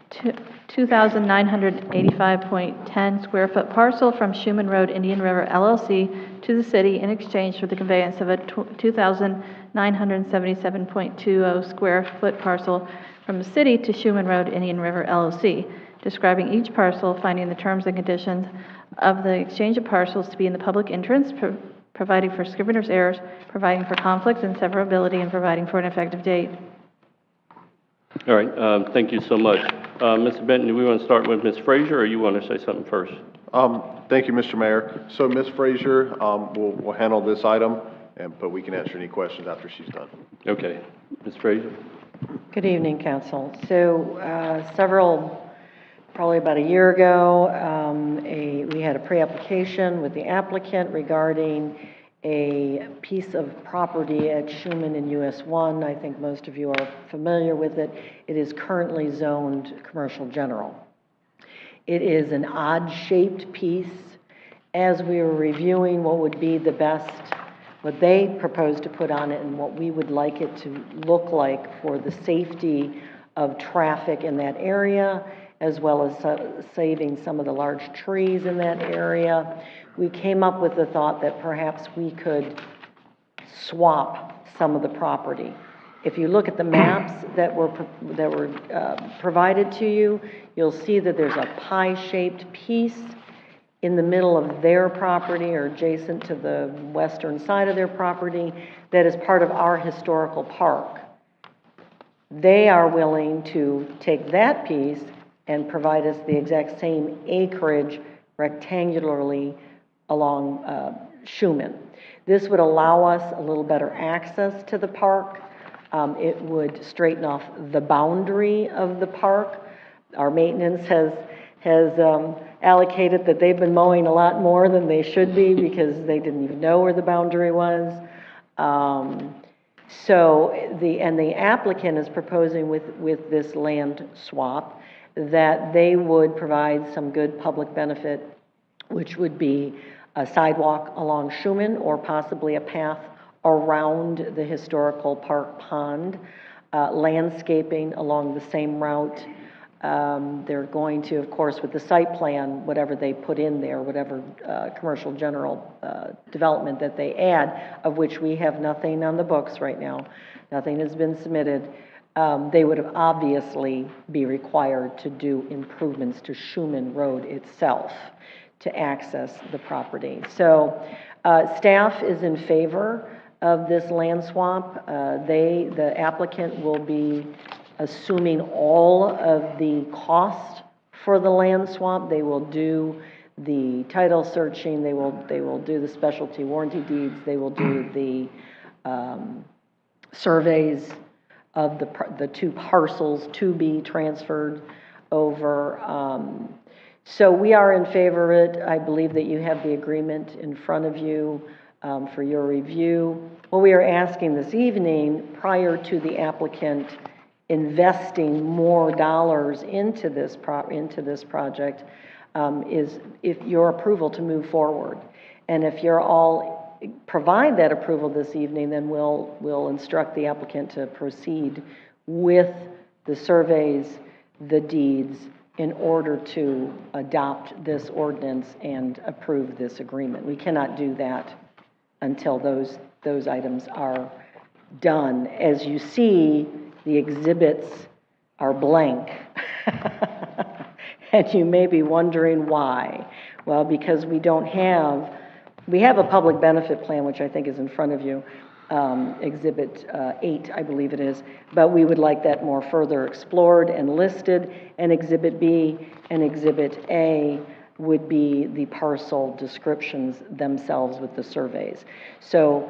2,985.10 square foot parcel from Schuman Road, Indian River, LLC, to the city in exchange for the conveyance of a 2,977.20 square foot parcel from the city to Schuman Road, Indian River, LLC, describing each parcel, finding the terms and conditions of the exchange of parcels to be in the public interest, providing for scrivener's errors, providing for conflicts and severability, and providing for an effective date. All right, thank you so much. Mr. Benton, do we want to start with Ms. Frazier, or you want to say something first? Thank you, Mr. Mayor. So Ms. Frazier will handle this item, but we can answer any questions after she's done. Okay. Ms. Frazier? Good evening, Council. So probably about a year ago, we had a pre-application with the applicant regarding a piece of property at Schuman in US 1. I think most of you are familiar with it. It is currently zoned commercial general. It is an odd-shaped piece. As we were reviewing what would be the best, what they proposed to put on it and what we would like it to look like for the safety of traffic in that area, as well as saving some of the large trees in that area, we came up with the thought that perhaps we could swap some of the property. If you look at the maps that were provided to you, you'll see that there's a pie-shaped piece in the middle of their property or adjacent to the western side of their property that is part of our historical park. They are willing to take that piece and provide us the exact same acreage rectangularly along Schuman. This would allow us a little better access to the park. It would straighten off the boundary of the park. Our maintenance has allocated that they've been mowing a lot more than they should be because they didn't even know where the boundary was. The applicant is proposing with this land swap that they would provide some good public benefit, which would be a sidewalk along Schumann or possibly a path around the historical park pond, landscaping along the same route. They're going to, of course, with the site plan, whatever they put in there, whatever commercial general development that they add, of which we have nothing on the books right now, nothing has been submitted, they would have obviously be required to do improvements to Schumann Road itself to access the property. So staff is in favor of this land swap. The applicant will be assuming all of the cost for the land swap. They will do the title searching, they will do the specialty warranty deeds, they will do the surveys of the two parcels to be transferred over. So we are in favor of it. I believe that you have the agreement in front of you for your review. What we are asking this evening, prior to the applicant investing more dollars into this project, is if your approval to move forward. And if you're all provide that approval this evening, then we'll instruct the applicant to proceed with the surveys, the deeds, in order to adopt this ordinance and approve this agreement. We cannot do that until those items are done. As you see, the exhibits are blank. And you may be wondering why. Well, because we have a public benefit plan, which I think is in front of you, Exhibit 8, I believe it is, but we would like that more further explored and listed, and Exhibit B and Exhibit A would be the parcel descriptions themselves with the surveys. So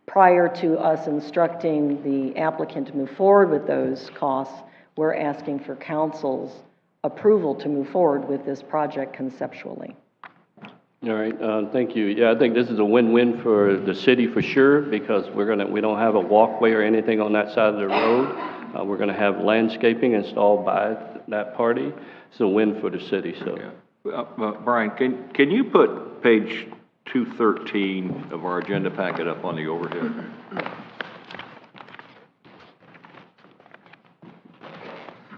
prior to us instructing the applicant to move forward with those costs, we're asking for council's approval to move forward with this project conceptually. All right, thank you. Yeah, I think this is a win-win for the city for sure, because we don't have a walkway or anything on that side of the road. We're gonna have landscaping installed by that party. It's a win for the city, so. Yeah. Brian, can you put page 213 of our agenda packet up on the overhead?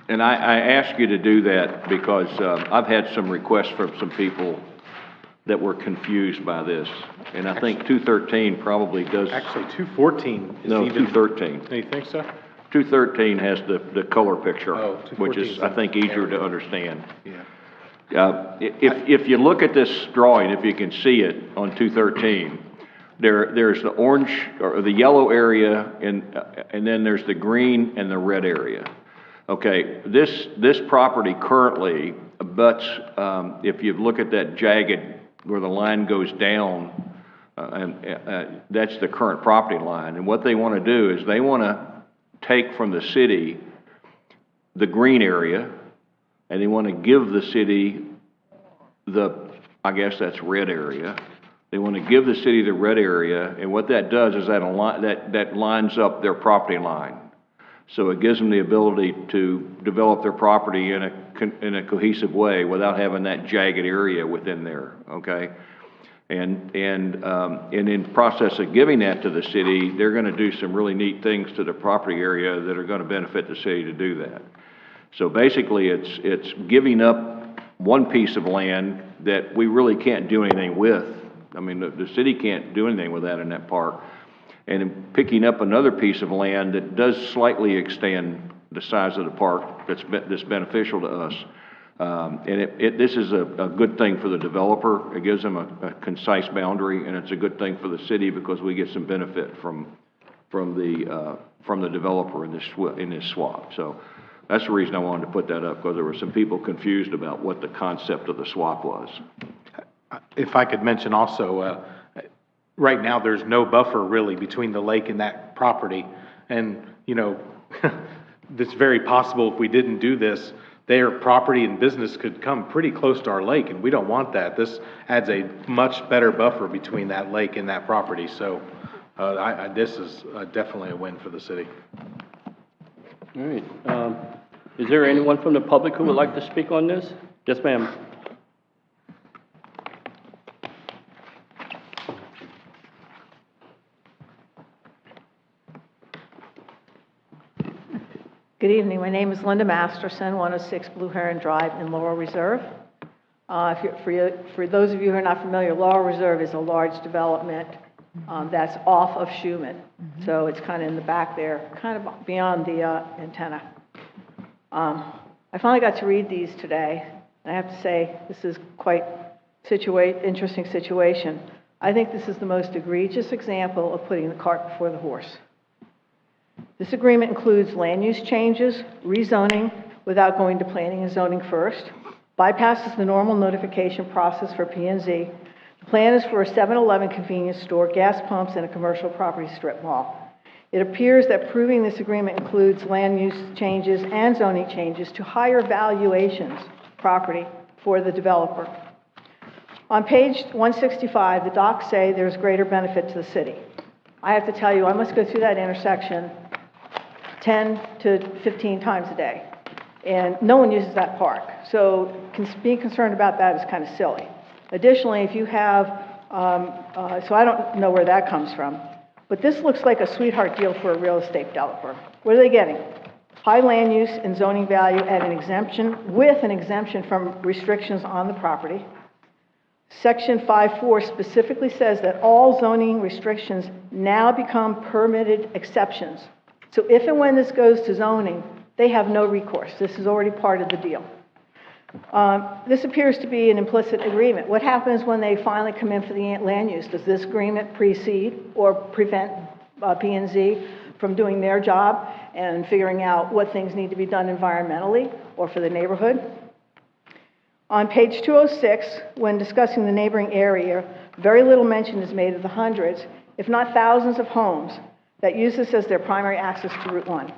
And I ask you to do that because I've had some requests from some people that were confused by this. And I think 213 probably does. Actually, 214 is No, even. 213. You think so? 213 has the color picture, Oh, which is, I think, easier to understand. Yeah. If you look at this drawing, if you can see it on 213, there's the orange or the yellow area, and then there's the green and the red area. Okay, this property currently abuts, if you look at that jagged where the line goes down, that's the current property line. And what they want to do is they want to take from the city the green area, and they want to give the city I guess that's red area. They want to give the city the red area, and what that does is that lines up their property line. So it gives them the ability to develop their property in a cohesive way without having that jagged area within there, okay? And in process of giving that to the city, they're gonna do some really neat things to the property area that are gonna benefit the city to do that. So basically, it's giving up one piece of land that we really can't do anything with. I mean, the city can't do anything with that in that park. And in picking up another piece of land that does slightly extend the size of the park that's beneficial to us. And this is a good thing for the developer. It gives them a concise boundary, and it's a good thing for the city because we get some benefit from the developer in this swap. So that's the reason I wanted to put that up, because there were some people confused about what the concept of the swap was. If I could mention also, right now, there's no buffer really between the lake and that property. And, you know, it's very possible if we didn't do this, their property and business could come pretty close to our lake, and we don't want that. This adds a much better buffer between that lake and that property. So this is definitely a win for the city. All right. Is there anyone from the public who would like to speak on this? Yes, ma'am. Good evening. My name is Linda Masterson, 106 Blue Heron Drive in Laurel Reserve. For those of you who are not familiar, Laurel Reserve is a large development that's off of Schumann. So it's kind of in the back there, kind of beyond the antenna. I finally got to read these today, and I have to say this is quite interesting situation. I think this is the most egregious example of putting the cart before the horse. This agreement includes land use changes, rezoning without going to planning and zoning first, bypasses the normal notification process for P&Z. The plan is for a 7-Eleven convenience store, gas pumps, and a commercial property strip mall. It appears that proving this agreement includes land use changes and zoning changes to higher valuations property for the developer. On page 165, the docs say there's greater benefit to the city. I have to tell you, I must go through that intersection 10 to 15 times a day, and no one uses that park. So being concerned about that is kind of silly. Additionally, if you have, so I don't know where that comes from, but this looks like a sweetheart deal for a real estate developer. What are they getting? High land use and zoning value at an exemption, with an exemption from restrictions on the property. Section 5.4 specifically says that all zoning restrictions now become permitted exceptions. So if and when this goes to zoning, they have no recourse. This is already part of the deal. This appears to be an implicit agreement. What happens when they finally come in for the land use? Does this agreement precede or prevent P&Z from doing their job and figuring out what things need to be done environmentally or for the neighborhood? On page 206, when discussing the neighboring area, very little mention is made of the hundreds, if not thousands of homes that use this as their primary access to Route 1.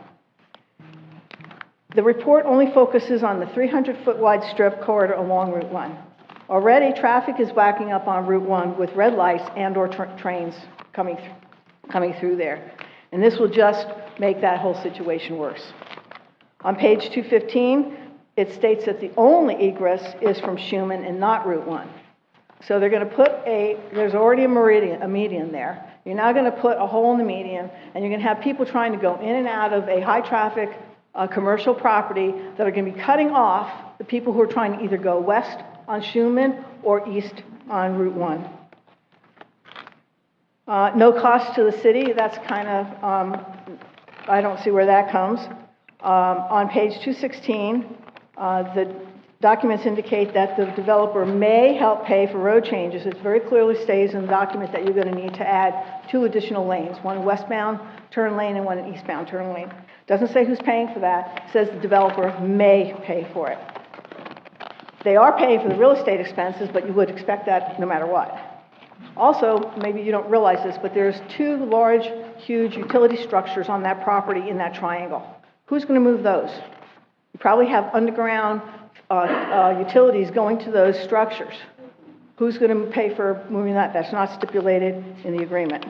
The report only focuses on the 300-foot wide strip corridor along Route 1. Already, traffic is backing up on Route 1 with red lights and/or trains coming through there. And this will just make that whole situation worse. On page 215, it states that the only egress is from Schumann and not Route 1. So they're going to put there's already a median there. You're now going to put a hole in the median, and you're going to have people trying to go in and out of a high-traffic commercial property that are going to be cutting off the people who are trying to either go west on Schumann or east on Route 1. No cost to the city. That's kind of, I don't see where that comes. On page 216, the documents indicate that the developer may help pay for road changes. It very clearly states in the document that you're going to need to add 2 additional lanes, one westbound turn lane and one eastbound turn lane. Doesn't say who's paying for that. It says the developer may pay for it. They are paying for the real estate expenses, but you would expect that no matter what. Also, maybe you don't realize this, but there's 2 large, huge utility structures on that property in that triangle. Who's going to move those? You probably have underground utilities going to those structures. Who's going to pay for moving that? That's not stipulated in the agreement.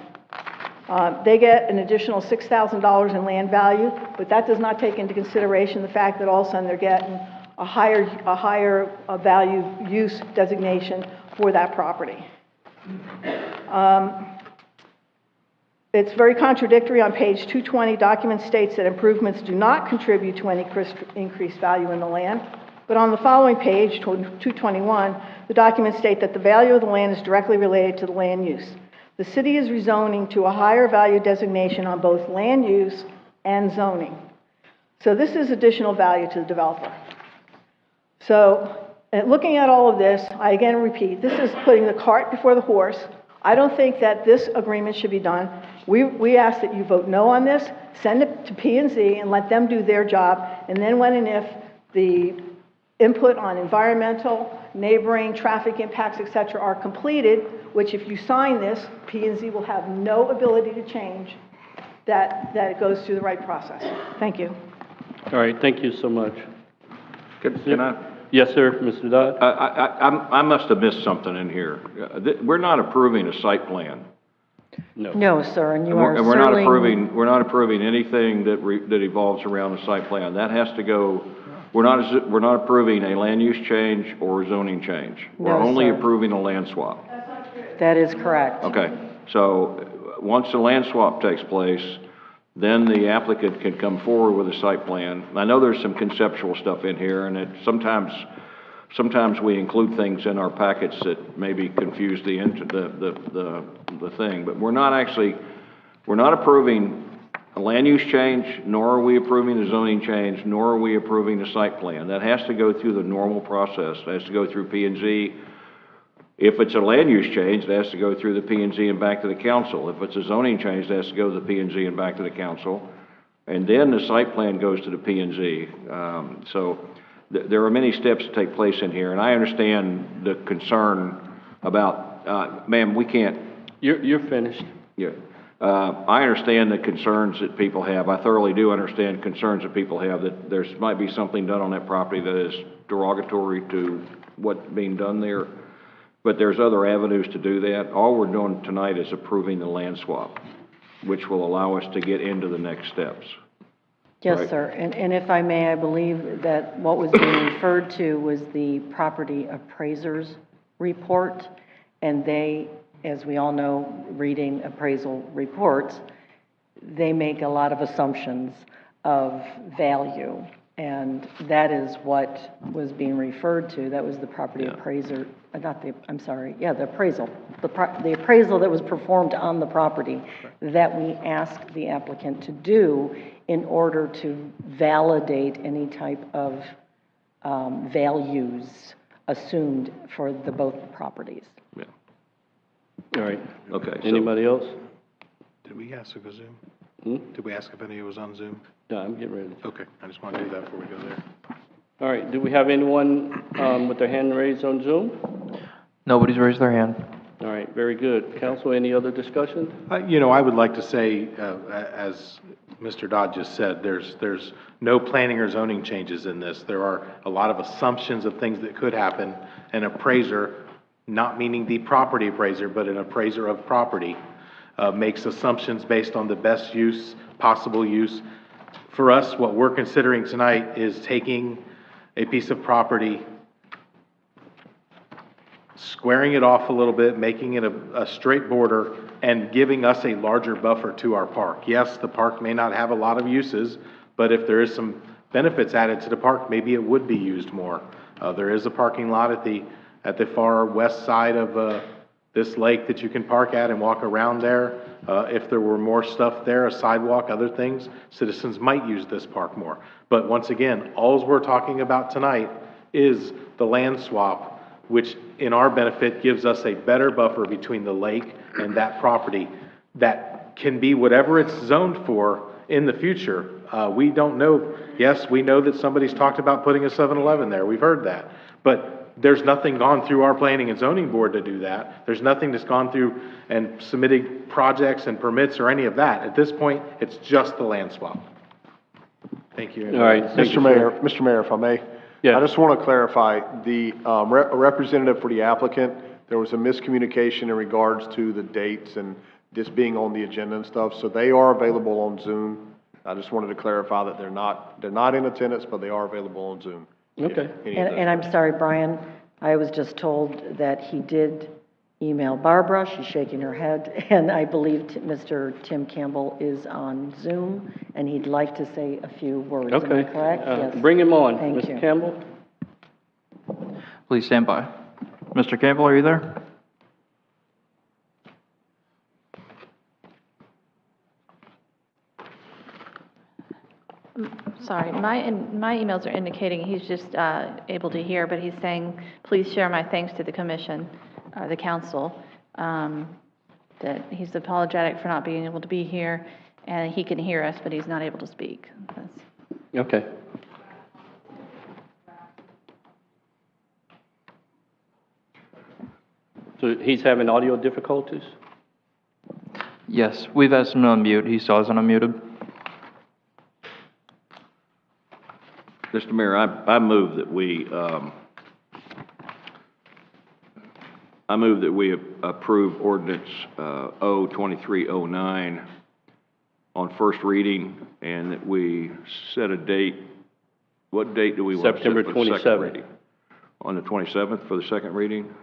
They get an additional $6,000 in land value, but that does not take into consideration the fact that all of a sudden they're getting a higher value use designation for that property. It's very contradictory. On page 220, document states that improvements do not contribute to any increased value in the land. But on the following page, 221, the documents state that the value of the land is directly related to the land use. The city is rezoning to a higher value designation on both land use and zoning. So this is additional value to the developer. So looking at all of this, I again repeat, this is putting the cart before the horse. I don't think that this agreement should be done. We ask that you vote no on this, send it to P&Z and let them do their job, and then when and if the input on environmental, neighboring, traffic impacts, etc. are completed, which if you sign this, P&Z will have no ability to change, that it goes through the right process. Thank you. All right, thank you so much. Can I? Yes, sir, Mr. Dodd? I must have missed something in here. We're not approving a site plan. No, sir, and you And are we're not certainly... we're not approving anything that evolves around the site plan. That has to go, we're not approving a land use change or a zoning change. We're No, only sir. approving a land swap. That is correct. Okay, so once the land swap takes place, then the applicant can come forward with a site plan. I know there's some conceptual stuff in here, and sometimes we include things in our packets that maybe confuse the thing, but we're not approving a land use change, nor are we approving a zoning change, nor are we approving a site plan. That has to go through the normal process. It has to go through P&Z. If it's a land use change, it has to go through the P&Z and back to the council. If it's a zoning change, it has to go to the P&Z and back to the council. And then the site plan goes to the P&Z. There are many steps that take place in here, and I understand the concern about, ma'am, we can't. You're finished. Yeah. I understand the concerns that people have. I thoroughly do understand concerns that people have that there might be something done on that property that is derogatory to what's being done there. But there's other avenues to do that. All we're doing tonight is approving the land swap, which will allow us to get into the next steps. Yes, Right. sir. And if I may, I believe that what was being referred to was the property appraiser's report. And they, as we all know, reading appraisal reports, they make a lot of assumptions of value. And that is what was being referred to. That was the property appraiser, the appraisal. The appraisal that was performed on the property that we asked the applicant to do in order to validate any type of values assumed for both properties. Yeah. All right. Okay. Anybody else? Did we ask if it was Zoom? Did we ask if any was on Zoom? No, I'm getting ready. Okay, I just want to do that before we go there. All right, do we have anyone with their hand raised on Zoom? Nobody's raised their hand. All right, very good. Council, any other discussion? I would like to say, as Mr. Dodd just said, there's no planning or zoning changes in this. There are a lot of assumptions of things that could happen. An appraiser, not meaning the property appraiser, but an appraiser of property, makes assumptions based on the best use, possible use. For us, what we're considering tonight is taking a piece of property, squaring it off a little bit, making it a straight border, and giving us a larger buffer to our park. Yes, the park may not have a lot of uses, but if there is some benefits added to the park, maybe it would be used more. There is a parking lot at the far west side of this lake that you can park at and walk around there. If there were more stuff there, a sidewalk, other things, citizens might use this park more. But once again, all we're talking about tonight is the land swap, which in our benefit gives us a better buffer between the lake and that property that can be whatever it's zoned for in the future. We don't know. Yes, we know that somebody's talked about putting a 7-Eleven there. We've heard that. But there's nothing gone through our planning and zoning board to do that. There's nothing that's gone through and submitting projects and permits or any of that. At this point, it's just the land swap. Thank you. All right. Mr. Mayor, if I may. Yeah. I just want to clarify, the representative for the applicant, there was a miscommunication in regards to the dates and this being on the agenda and stuff. So they are available on Zoom. I just wanted to clarify that they're not in attendance, but they are available on Zoom. Okay. And I'm sorry, Brian, I was just told that he did email Barbara. She's shaking her head. And I believe Mr. Tim Campbell is on Zoom, and he'd like to say a few words. Am I Okay. correct? Yes. Bring him on, Thank Mr. you. Campbell. Please stand by. Mr. Campbell, are you there? Sorry, my emails are indicating he's just able to hear, but he's saying, please share my thanks to the commission, the council, that he's apologetic for not being able to be here, and he can hear us, but he's not able to speak. Okay. So he's having audio difficulties? Yes, we've asked him to unmute. He still hasn't unmuted. Mr. Mayor, I move that we approve ordinance O-2309 on first reading, and that we set a date. What date do we want to set September for the second 27th. reading? On the 27th for the second reading?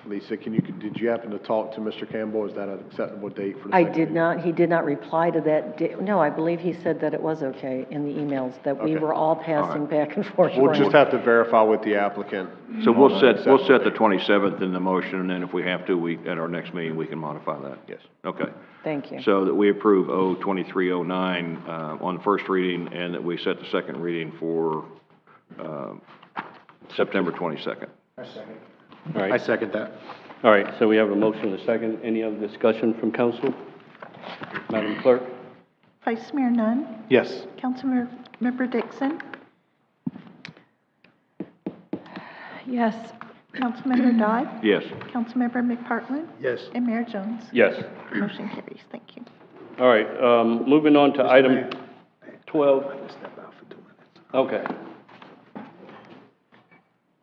Lisa, did you happen to talk to Mr. Campbell? Is that an acceptable date for the I second did reading? not, he did not reply to that. No, I believe he said that it was okay in the emails, that we Okay. were all passing back and forth. We'll just have to verify with the applicant. So on we'll an set acceptable the date. 27th in the motion, and then if we have to, at our next meeting, we can modify that. Yes. Okay. Thank you. So that we approve O-2309 on first reading, and that we set the second reading for September 22nd. All right. I second that. All right, so we have a motion and a second. Any other discussion from council? Madam Clerk? Vice Mayor Nunn, Yes. Councilmember Dixon, Yes. Councilmember Dodd, Yes. Councilmember McPartlin, Yes. and Mayor Jones. Yes. Motion carries. Thank you. All right, moving on to item 12. Step out for 2 minutes. Okay.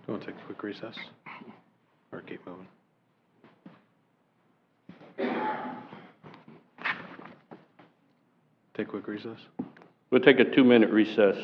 You want to take a quick recess? Or keep moving? Take a quick recess? We'll take a 2-minute recess.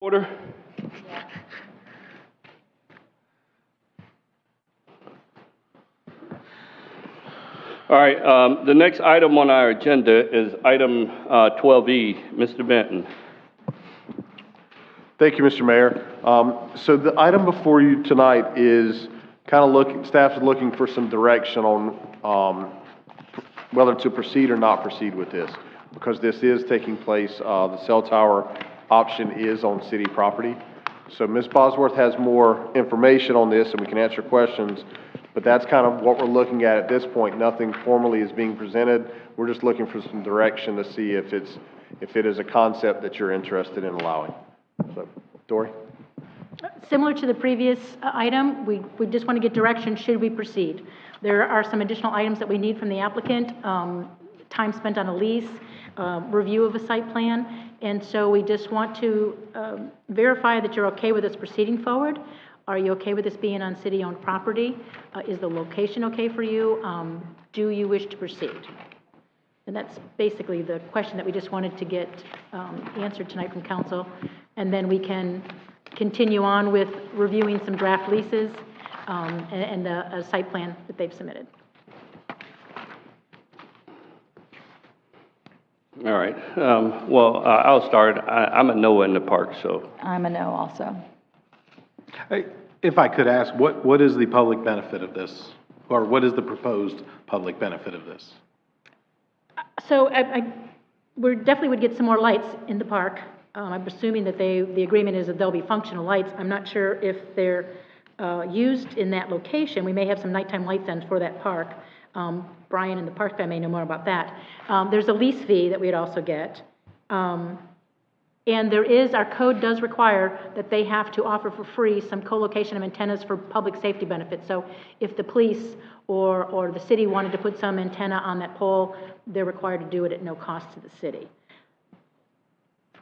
Order. All right, the next item on our agenda is item 12E. Mr. Benton. Thank you, Mr. Mayor. So the item before you tonight is staff is looking for some direction on whether to proceed or not proceed with this, because this is taking place, the cell tower option is on city property. So Ms. Bosworth has more information on this and we can answer questions, but that's kind of what we're looking at this point. Nothing formally is being presented. We're just looking for some direction to see if it is a concept that you're interested in allowing. So, Dory? Similar to the previous item, we just want to get direction, should we proceed? There are some additional items that we need from the applicant, time spent on a lease, review of a site plan, and so we just want to verify that you're okay with us proceeding forward. Are you okay with this being on city-owned property? Is the location okay for you? Do you wish to proceed? And that's basically the question that we just wanted to get answered tonight from council, and then we can continue on with reviewing some draft leases and a site plan that they've submitted. All right. Well, I'll start. I'm a no in the park, so. I'm a no also. If I could ask, what is the public benefit of this? Or what is the proposed public benefit of this? So we definitely would get some more lights in the park. I'm assuming that the agreement is that there'll be functional lights. I'm not sure if they're used in that location. We may have some nighttime lights on for that park. Brian in the park guy may know more about that. There's a lease fee that we'd also get. And our code does require that they have to offer for free some co-location of antennas for public safety benefits. So if the police or the city wanted to put some antenna on that pole, they're required to do it at no cost to the city.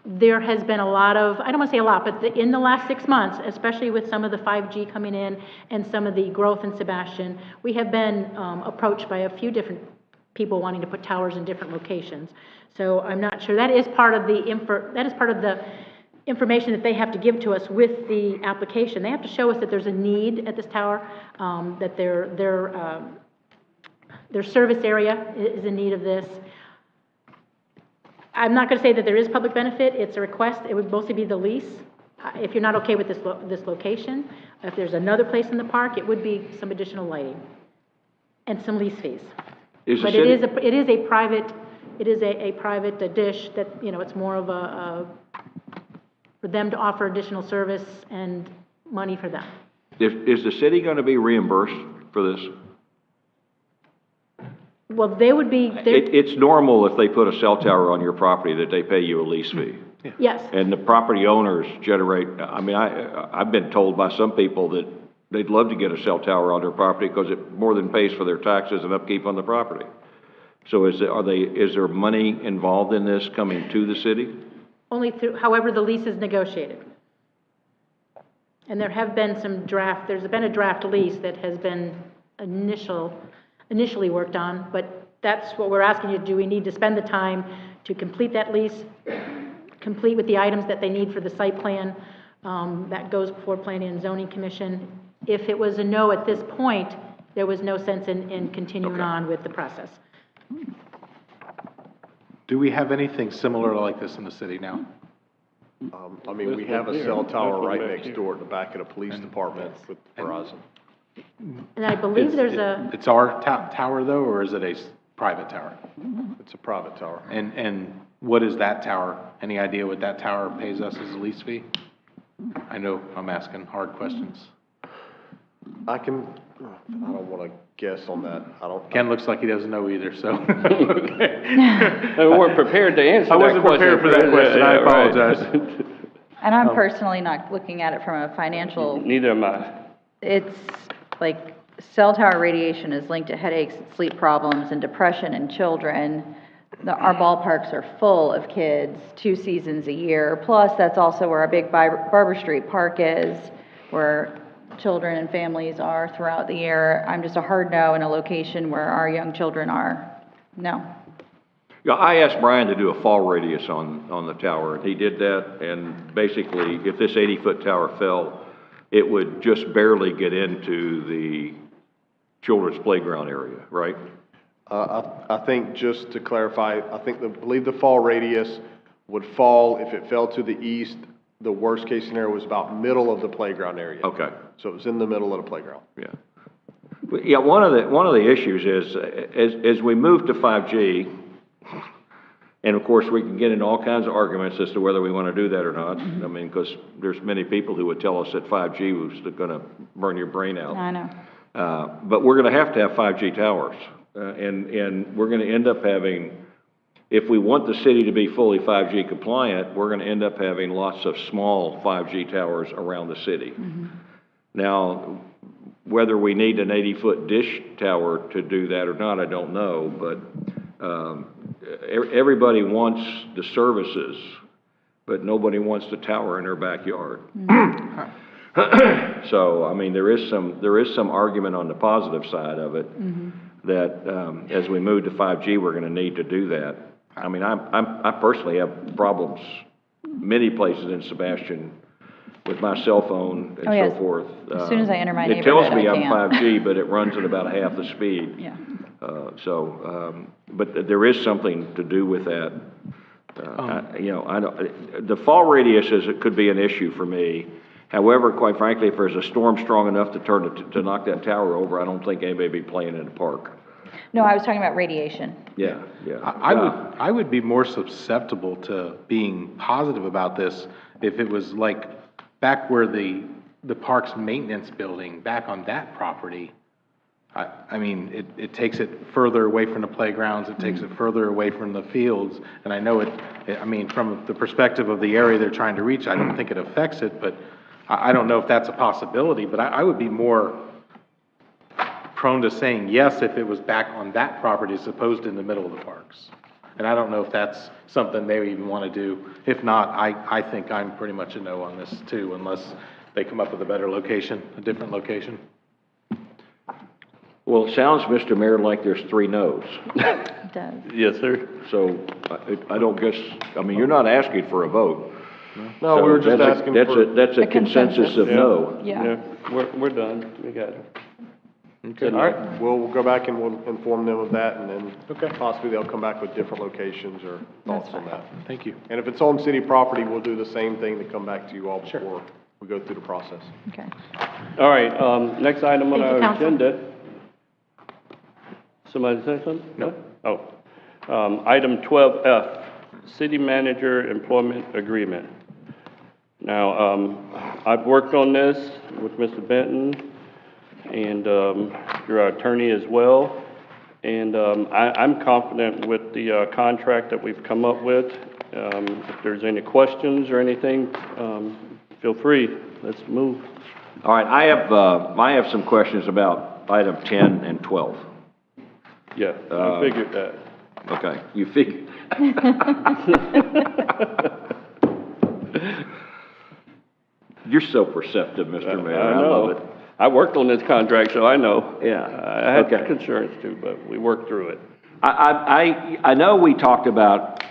There has been a lot of, I don't want to say a lot, but in the last 6 months, especially with some of the 5G coming in and some of the growth in Sebastian, we have been approached by a few different people wanting to put towers in different locations. So I'm not sure. That is part of the information that they have to give to us with the application. They have to show us that there's a need at this tower, that their service area is in need of this. I'm not going to say that there is public benefit. It's a request. It would mostly be the lease. If you're not okay with this location, if there's another place in the park, it would be some additional lighting and some lease fees. But it is a private dish that, it's more of for them to offer additional service and money for them. Is the city going to be reimbursed for this? Well, they would be. It's normal if they put a cell tower on your property that they pay you a lease fee. Yeah. Yes. And the property owners generate, I've been told by some people that they'd love to get a cell tower on their property because it more than pays for their taxes and upkeep on the property. So is there money involved in this coming to the city? Only through, however the lease is negotiated. And there's been a draft lease that has been initially worked on, but that's what we're asking you to do. We need to spend the time to complete that lease, complete with the items that they need for the site plan. That goes before Planning and Zoning Commission. If it was a no at this point, there was no sense in continuing on with the process. Do we have anything similar like this in the city now? We have a cell tower right next door at the back of the police department with Verizon. And I believe It's our tower though, or is it a private tower? It's a private tower. And what is that tower? Any idea what that tower pays us as a lease fee? I know I'm asking hard questions. I don't want to guess on that. Ken looks like he doesn't know either, so. Okay. We weren't prepared to answer that question. I wasn't prepared for that question. I apologize. And I'm personally not looking at it from a financial. Neither am I. It's like cell tower radiation is linked to headaches, sleep problems, and depression in children. Our ballparks are full of kids 2 seasons a year. Plus, that's also where our big Barber Street Park is, where children and families are throughout the year. I'm just a hard no in a location where our young children are. No. Yeah, I asked Brian to do a fall radius on the tower, and he did that, and basically, if this 80-foot tower fell, it would just barely get into the children's playground area, right? I think, just to clarify, I believe the fall radius would fall, if it fell to the east, the worst case scenario was about middle of the playground area. Okay. So it was in the middle of the playground. Yeah. Yeah, one of the issues is, as we move to 5G, and of course, we can get into all kinds of arguments as to whether we want to do that or not. I mean, because there's many people who would tell us that 5G was going to burn your brain out. I know. But we're going to have 5G towers. And we're going to end up having, if we want the city to be fully 5G compliant, we're going to end up having lots of small 5G towers around the city. Now, whether we need an 80-foot dish tower to do that or not, I don't know, but everybody wants the services, but nobody wants the tower in their backyard. So, I mean, there is some argument on the positive side of it that as we move to 5G, we're going to need to do that. I mean, I personally have problems many places in Sebastian with my cell phone and so forth. As soon as I enter my it tells neighborhood, me I I'm can't. 5G, but it runs at about half the speed. Yeah. But there is something to do with that. The fall radius it could be an issue for me. However, quite frankly, if there's a storm strong enough to knock that tower over, I don't think anybody would be playing in the park. No, I was talking about radiation. Yeah. I would be more susceptible to being positive about this if it was like back where the park's maintenance building, back on that property. I mean, it takes it further away from the playgrounds, it takes it further away from the fields, and I know I mean, from the perspective of the area they're trying to reach, I don't think it affects it, but I don't know if that's a possibility, but I would be more prone to saying yes if it was back on that property as opposed to in the middle of the parks. And I don't know if that's something they even want to do. If not, I think I'm pretty much a no on this too, unless they come up with a better location, a different location. Well, it sounds, Mr. Mayor, like there's 3 no's. It does. Yes, sir. So I don't guess, I mean, you're not asking for a vote. No, we were just asking for... That's a consensus of no. Yeah. We're done. We got it. Okay, all right. We'll go back and we'll inform them of that, and then possibly they'll come back with different locations or thoughts on that. Thank you. And if it's on city property, we'll do the same thing to come back to you all before we go through the process. Okay. All right, next item on Thank you, our Council. agenda. Somebody say something? No. Oh. Item 12F, City Manager Employment Agreement. Now, I've worked on this with Mr. Benton and through our attorney as well. And I'm confident with the contract that we've come up with. If there's any questions or anything, feel free. Let's move. All right, I have some questions about item 10 and 12. Yeah, I figured that. Okay, you figured. You're so perceptive, Mr. Mayor. I love it. I worked on this contract, so I know. Yeah. I had concerns too, but we worked through it. I know we talked about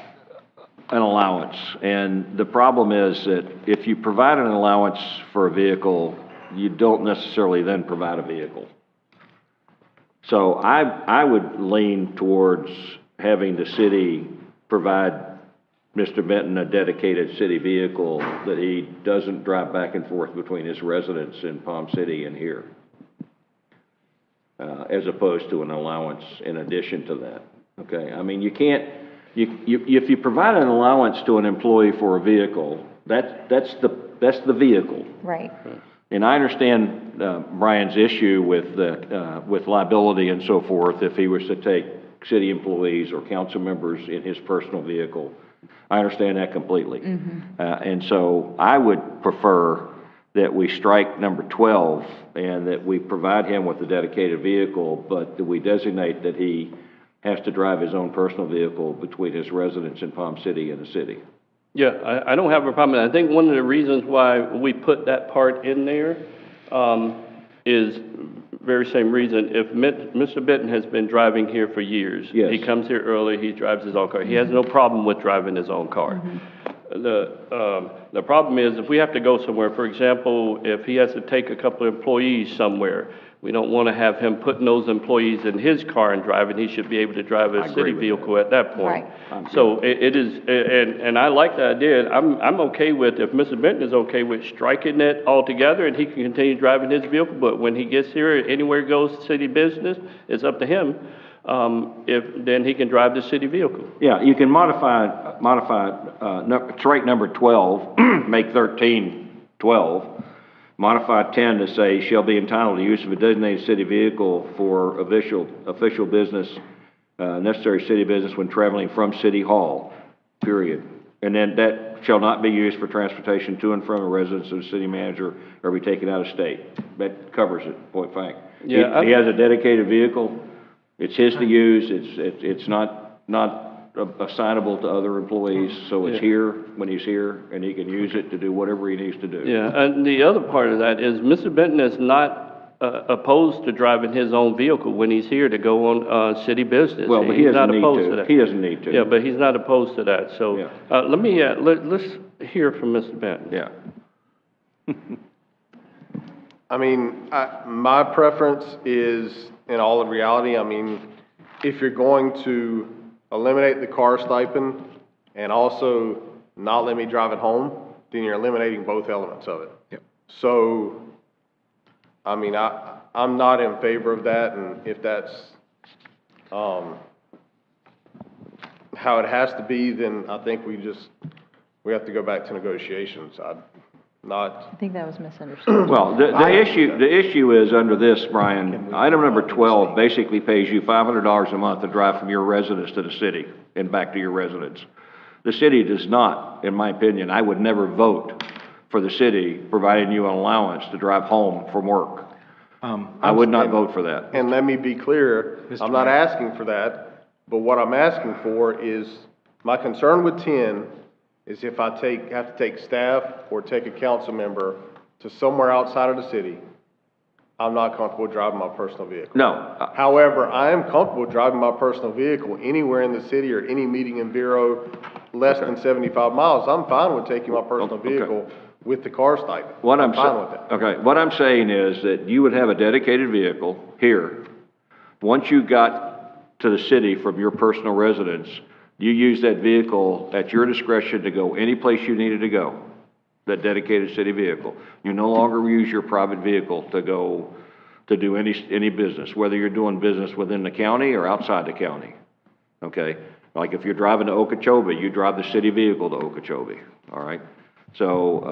an allowance, and the problem is that if you provide an allowance for a vehicle, you don't necessarily then provide a vehicle. So I would lean towards having the city provide Mr. Benton a dedicated city vehicle that he doesn't drive back and forth between his residence in Palm City and here, as opposed to an allowance in addition to that. Okay, I mean, you can't, if you provide an allowance to an employee for a vehicle, that's the vehicle. Right. And I understand Brian's issue with liability and so forth if he was to take city employees or council members in his personal vehicle. I understand that completely. And so I would prefer that we strike number 12 and that we provide him with a dedicated vehicle, but that we designate that he has to drive his own personal vehicle between his residence in Palm City and the city. Yeah, I don't have a problem. I think one of the reasons why we put that part in there is very same reason, if Mr. Benton has been driving here for years. Yes. He comes here early, he drives his own car. He has no problem with driving his own car. The problem is if we have to go somewhere, for example, if he has to take a couple of employees somewhere, we don't want to have him putting those employees in his car and driving. He should be able to drive a city vehicle at that point. So it is, and I like the idea. I'm okay with, if Mr. Benton is okay with striking it altogether and he can continue driving his vehicle, but when he gets here, anywhere he goes, city business, it's up to him. Then he can drive the city vehicle. Yeah, you can modify, trait number 12, make 13 12. Modify 10 to say, shall be entitled to use of a designated city vehicle for official business, necessary city business when traveling from City Hall, period. And then that shall not be used for transportation to and from a residence of the city manager or be taken out of state. That covers it, point blank. Yeah, he has a dedicated vehicle. It's his to use. It's not assignable to other employees, so it's here when he's here, and he can use it to do whatever he needs to do. Yeah, and the other part of that is Mr. Benton is not opposed to driving his own vehicle when he's here to go on city business. Well, but he doesn't need to. He doesn't need to. Yeah, but he's not opposed to that. So let's hear from Mr. Benton. Yeah. I mean, my preference is, in all of reality, I mean, if you're going to eliminate the car stipend and also not let me drive it home, then you're eliminating both elements of it. Yep. So, I mean, I'm not in favor of that, and if that's how it has to be, then I think we have to go back to negotiations. I think that was misunderstood. Well, the issue is under this, Brian, item number 12 basically pays you $500 a month to drive from your residence to the city and back to your residence. The city does not, in my opinion, I would never vote for the city providing you an allowance to drive home from work. I would not vote for that. And let me be clear, I'm not asking for that, but what I'm asking for is, my concern with 10 is if I have to take staff or take a council member to somewhere outside of the city, I'm not comfortable driving my personal vehicle. No. However, I am comfortable driving my personal vehicle anywhere in the city or any meeting in Vero less than 75 miles. I'm fine with taking my personal vehicle with the car stipend. I'm fine with that. Okay, what I'm saying is that you would have a dedicated vehicle here. Once you got to the city from your personal residence, you use that vehicle at your discretion to go any place you needed to go, that dedicated city vehicle. You no longer use your private vehicle to go to do any business, whether you're doing business within the county or outside the county, okay? Like if you're driving to Okeechobee, you drive the city vehicle to Okeechobee, all right? So,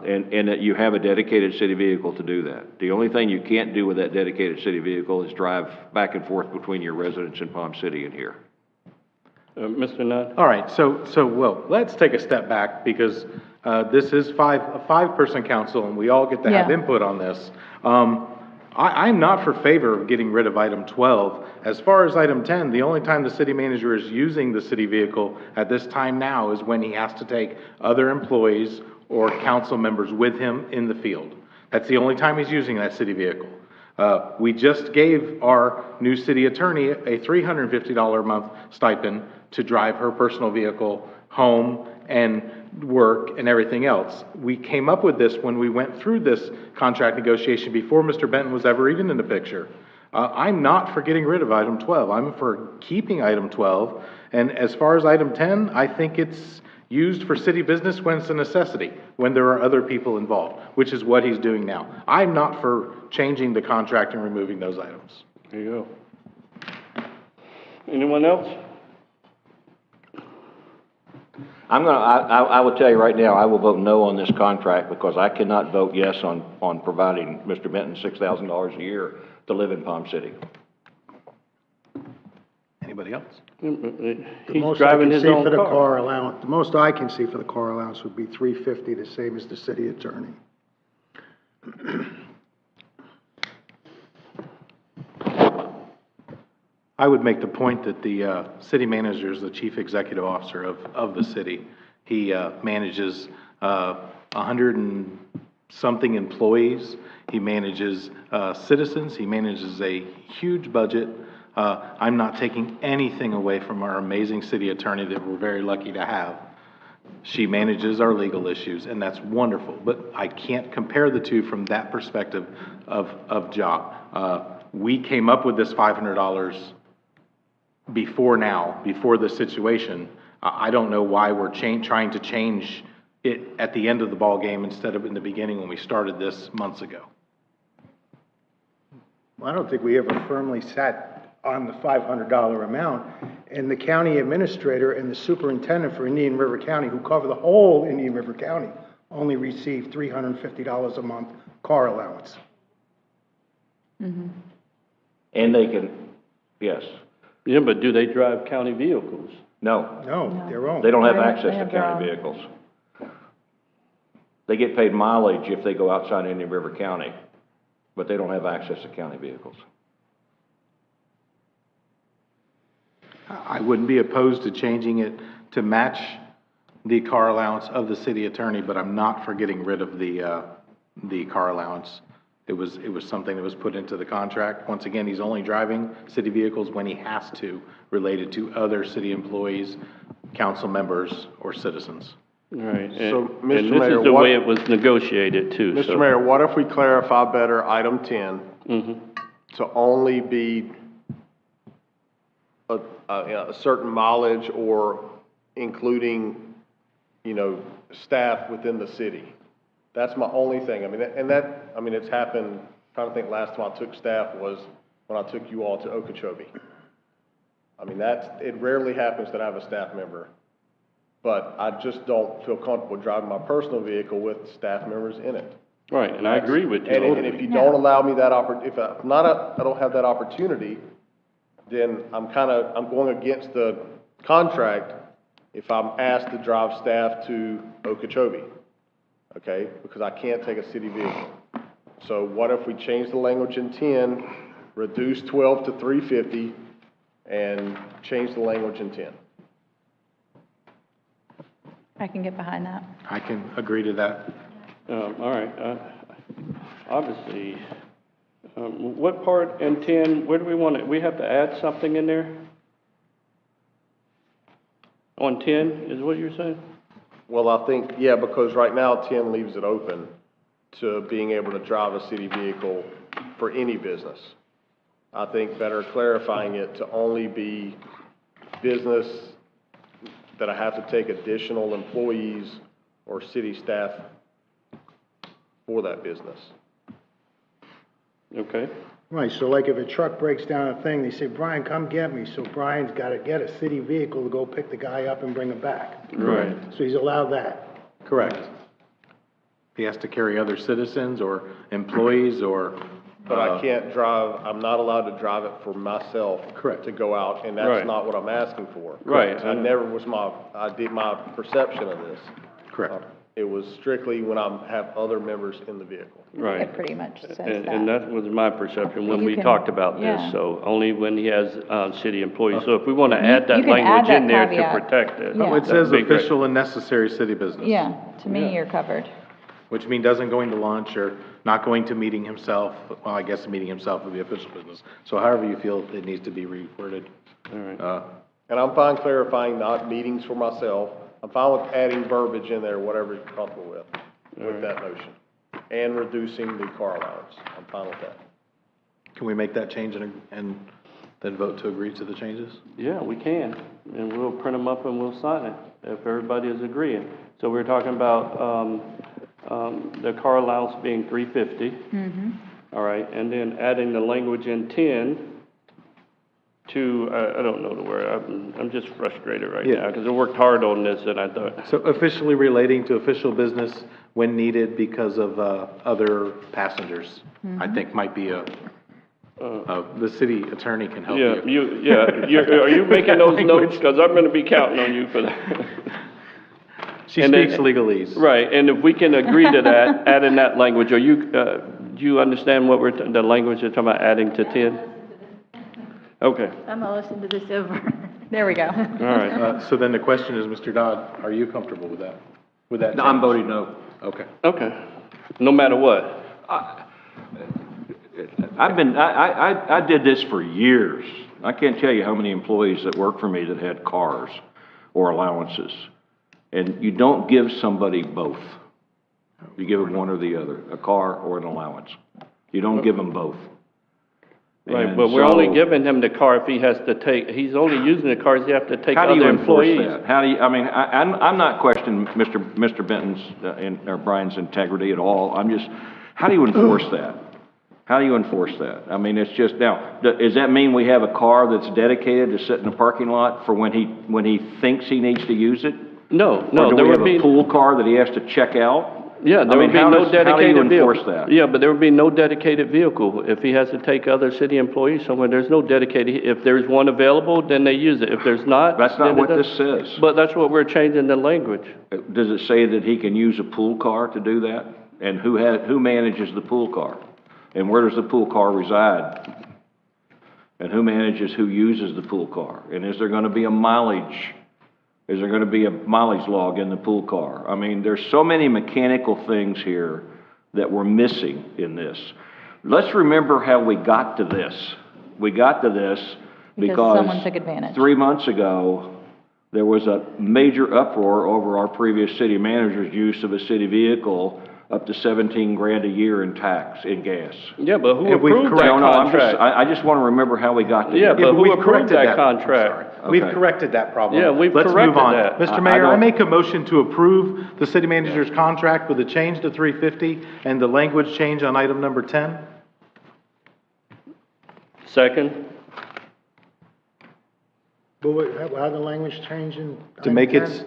and that you have a dedicated city vehicle to do that. The only thing you can't do with that dedicated city vehicle is drive back and forth between your residence in Palm City and here. Mr. Nutt? All right, well, let's take a step back because this is a five-person council and we all get to have input on this. I'm not for favor of getting rid of item 12. As far as item 10, the only time the city manager is using the city vehicle at this time now is when he has to take other employees or council members with him in the field. That's the only time he's using that city vehicle. We just gave our new city attorney a $350 a month stipend to drive her personal vehicle home and work and everything else. We came up with this when we went through this contract negotiation before Mr. Benton was ever even in the picture. I'm not for getting rid of item 12. I'm for keeping item 12. And as far as item 10, I think it's used for city business when it's a necessity, when there are other people involved, which is what he's doing now. I'm not for changing the contract and removing those items. There you go. Anyone else? I will tell you right now, I will vote no on this contract because I cannot vote yes on providing Mr. Benton $6,000 a year to live in Palm City. Anybody else? He's driving his own car. The most I can see for the car allowance would be $350, the same as the city attorney. I would make the point that the city manager is the chief executive officer of the city. He manages 100 and something employees. He manages citizens. He manages a huge budget. I'm not taking anything away from our amazing city attorney that we're very lucky to have. She manages our legal issues, and that's wonderful. But I can't compare the two from that perspective of job. We came up with this $500 before the situation. I don't know why we're trying to change it at the end of the ball game instead of in the beginning when we started this months ago. I don't think we ever firmly sat on the $500 amount, and the county administrator and the superintendent for Indian River County, who cover the whole Indian River County, only receive $350 a month car allowance. Mm-hmm. And they can, yes. Yeah, but do they drive county vehicles? No. No, their own. They don't have They access to have their county own. vehicles. They get paid mileage if they go outside Indian River County, but they don't have access to county vehicles. I wouldn't be opposed to changing it to match the car allowance of the city attorney, but I'm not for getting rid of the car allowance. It was something that was put into the contract. Once again, he's only driving city vehicles when he has to, related to other city employees, council members, or citizens. Right. So, And Mr. this Mayor, is the what- way it was negotiated too. Mr. so- Mayor, what if we clarify better item 10 to only be a certain mileage or including, staff within the city? That's my only thing. I mean, it's happened, I'm trying to think last time I took staff was when I took you all to Okeechobee. I mean, it rarely happens that I have a staff member, but I just don't feel comfortable driving my personal vehicle with staff members in it. Right, and I agree with you. And if you don't allow me that if I don't have that opportunity, then I'm going against the contract if I'm asked to drive staff to Okeechobee, okay? Because I can't take a city vehicle. So what if we change the language in 10, reduce 12 to 350, and change the language in 10? I can get behind that. I can agree to that. All right. Obviously, what part in 10, where do we want it? We have to add something in there? On 10 is what you're saying? Well, I think, yeah, because right now 10 leaves it open to being able to drive a city vehicle for any business. I think better clarifying it to only be business that I have to take additional employees or city staff for that business. Okay. Right, so like if a truck breaks down a thing, they say, Brian, come get me. So Brian's got to get a city vehicle to go pick the guy up and bring him back. Right. So he's allowed that. Correct. He has to carry other citizens or employees or... But I can't drive, I'm not allowed to drive it for myself. Correct. To go out, and that's Right. not what I'm asking for. Right. I never was my perception of this. Correct. It was strictly when I have other members in the vehicle. Right. It pretty much says And that. that was my perception when You we can- talked about yeah. this, so only when he has, city employees. So if we want to add you that can add language in that there to caveat. protect it. Yeah. It says that'd be great. official and necessary city business. Yeah, to me, Yeah. you're covered. Which means doesn't going to lunch or not going to meeting himself. Well, I guess meeting himself would be official business. So however you feel it needs to be reworded. All right. And I'm fine clarifying not meetings for myself. I'm fine with adding verbiage in there, whatever you're comfortable with that notion. And reducing the car allowance. I'm fine with that. Can we make that change and then vote to agree to the changes? Yeah, we can, and we'll print them up and we'll sign it if everybody is agreeing. So we're talking about the car allowance being $350. Mm-hmm. All right, and then adding the language in 10 to, I don't know the word, I'm just frustrated right now because I worked hard on this and I thought. So officially relating to official business when needed because of other passengers, I think might be the city attorney can help you. Are you making those notes? Because I'm going to be counting on you for that. She speaks legalese. Right, and if we can agree to that, add in that language, do you understand what the language you're talking about adding to 10? Okay. I'm gonna listen to this over. There we go. All right. So then the question is, Mr. Dodd, are you comfortable with that? With that? No, I'm change? voting no. Okay. Okay. no matter what. I did this for years. I can't tell you how many employees that worked for me that had cars or allowances. And you don't give somebody both. You give them one or the other, a car or an allowance. You don't give them both. Right, And but we're only so- giving him the car if he has to take, he's only using the cars he has to take How do you other enforce employees. that? How do you, I mean, I'm not questioning Mr. Benton's, or Brian's integrity at all. I'm just, how do you enforce that? How do you enforce that? I mean, it's just, now, does that mean we have a car that's dedicated to sit in the parking lot for when he thinks he needs to use it? No, Or no, do there we would have be. a pool car that he has to check out? Yeah, there would be no dedicated How do you enforce vehicle. that? Yeah, but there would be no dedicated vehicle. If he has to take other city employees somewhere, there's no dedicated, if there's one available, then they use it. If there's not. That's not then what it this doesn't. says. But that's what we're changing the language. Does it say that he can use a pool car to do that? And who manages the pool car? And where does the pool car reside? And who manages who uses the pool car? And is there gonna be a mileage? Is there gonna be a mileage log in the pool car? I mean, there's so many mechanical things here that we're missing in this. Let's remember how we got to this. We got to this because someone took advantage. 3 months ago, there was a major uproar over our previous city manager's use of a city vehicle up to 17 grand a year in tax, in gas. Yeah, but who And we've approved that No, no, contract? I just want to remember how we got there. Yeah, but who we've approved corrected that that. contract? Okay. We've corrected that problem. Yeah, we've Let's corrected move on. that. Mr. I Mayor, I don't- make a motion to approve the city manager's contract with a change to 350 and the language change on item number 10. Second? But how the language changing? To make it, What's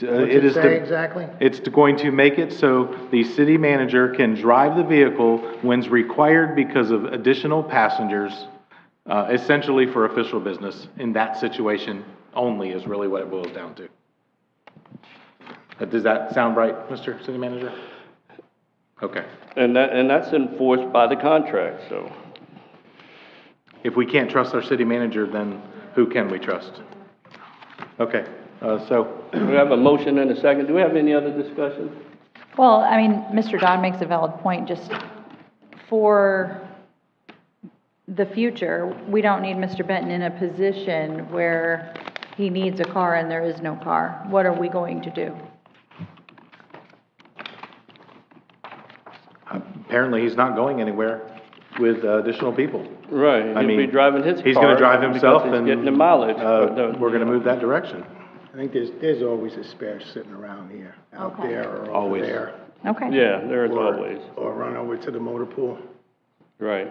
it is say exactly? It's going to make it so the city manager can drive the vehicle when's required because of additional passengers, essentially for official business. In that situation only is really what it boils down to. Does that sound right, Mr. City Manager? Okay. And that's enforced by the contract, so. If we can't trust our city manager, then who can we trust? Okay, so. We have a motion and a second. Do we have any other discussion? Well, I mean, Mr. Dodd makes a valid point, just for the future, we don't need Mr. Benton in a position where he needs a car and there is no car. What are we going to do? Apparently, he's not going anywhere with additional people. Right, I he'll be mean, driving his car. He's gonna drive himself because and. he's getting the mileage. We're gonna move that direction. I think there's always a spare sitting around here, out Okay. there or over Always. there. Okay. Yeah, there is Or- always. Or run over to the motor pool. Right.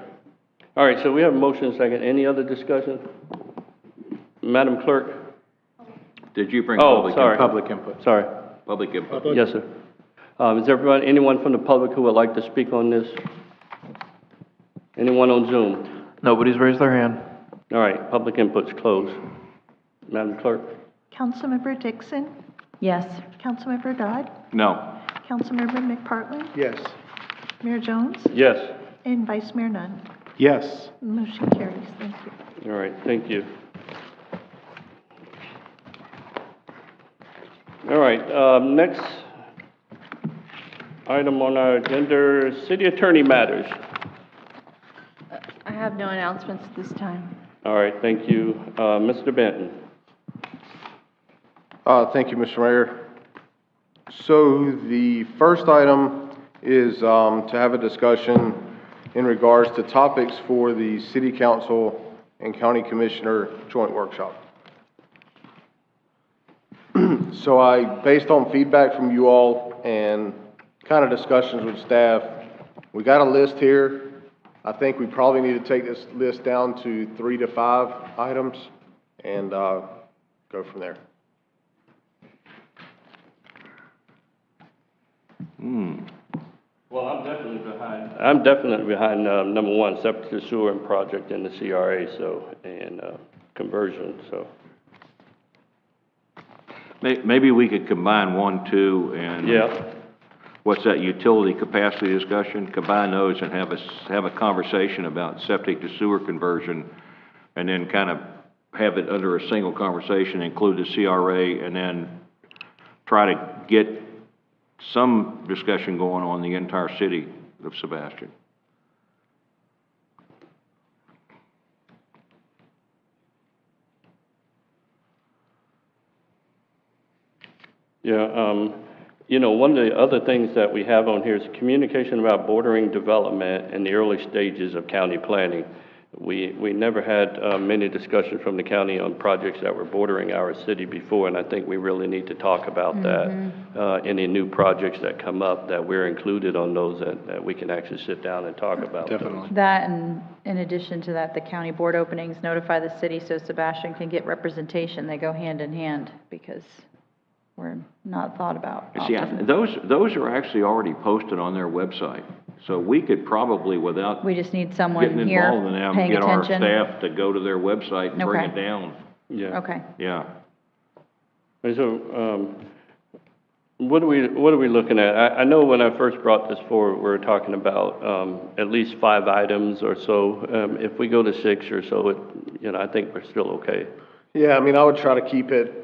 All right, so we have a motion and a second. Any other discussion? Madam Clerk? Did you bring Oh, public sorry. input? Public input. Sorry. Public input. Yes, sir. Is anyone from the public who would like to speak on this? Anyone on Zoom? Nobody's raised their hand. All right, public input's closed. Madam Clerk? Councilmember Dixon, Yes. Councilmember Dodd, No. Councilmember McPartlin, Yes. Mayor Jones, Yes. and Vice Mayor Nunn. Yes. Motion carries. Thank you. All right, thank you. All right, next item on our agenda, is City Attorney Matters. I have no announcements this time. All right, thank you. Mr. Benton? Thank you, Mr. Mayor. So the first item is to have a discussion in regards to topics for the City Council and County Commissioner Joint Workshop. So based on feedback from you all and kind of discussions with staff, we got a list here. I think we probably need to take this list down to 3 to 5 items and go from there. Well, I'm definitely behind number one, septic sewer and project in the CRA, so, and conversion, so. Maybe we could combine 1, 2, and. Yeah. What's that, utility capacity discussion? Combine those and have a conversation about septic to sewer conversion, and then kind of have it under a single conversation, include the CRA, and then try to get some discussion going on in the entire city of Sebastian. Yeah, you know, one of the other things that we have on here is communication about bordering development in the early stages of county planning. We never had many discussions from the county on projects that were bordering our city before, and I think we really need to talk about that. Any new projects that come up, that we're included on those, that we can actually sit down and talk about. Definitely. That, and in addition to that, the county board openings notify the city so Sebastian can get representation. They go hand in hand because we're not thought about See, often. those are actually already posted on their website. So we could probably, without We just need someone getting here involved in them, paying get our attention. staff to go to their website and bring Okay. it down. Yeah. Okay. Yeah. And so, what are we looking at? I know when I first brought this forward, we were talking about at least 5 items or so. If we go to 6 or so, you know, I think we're still okay. Yeah, I mean, I would try to keep it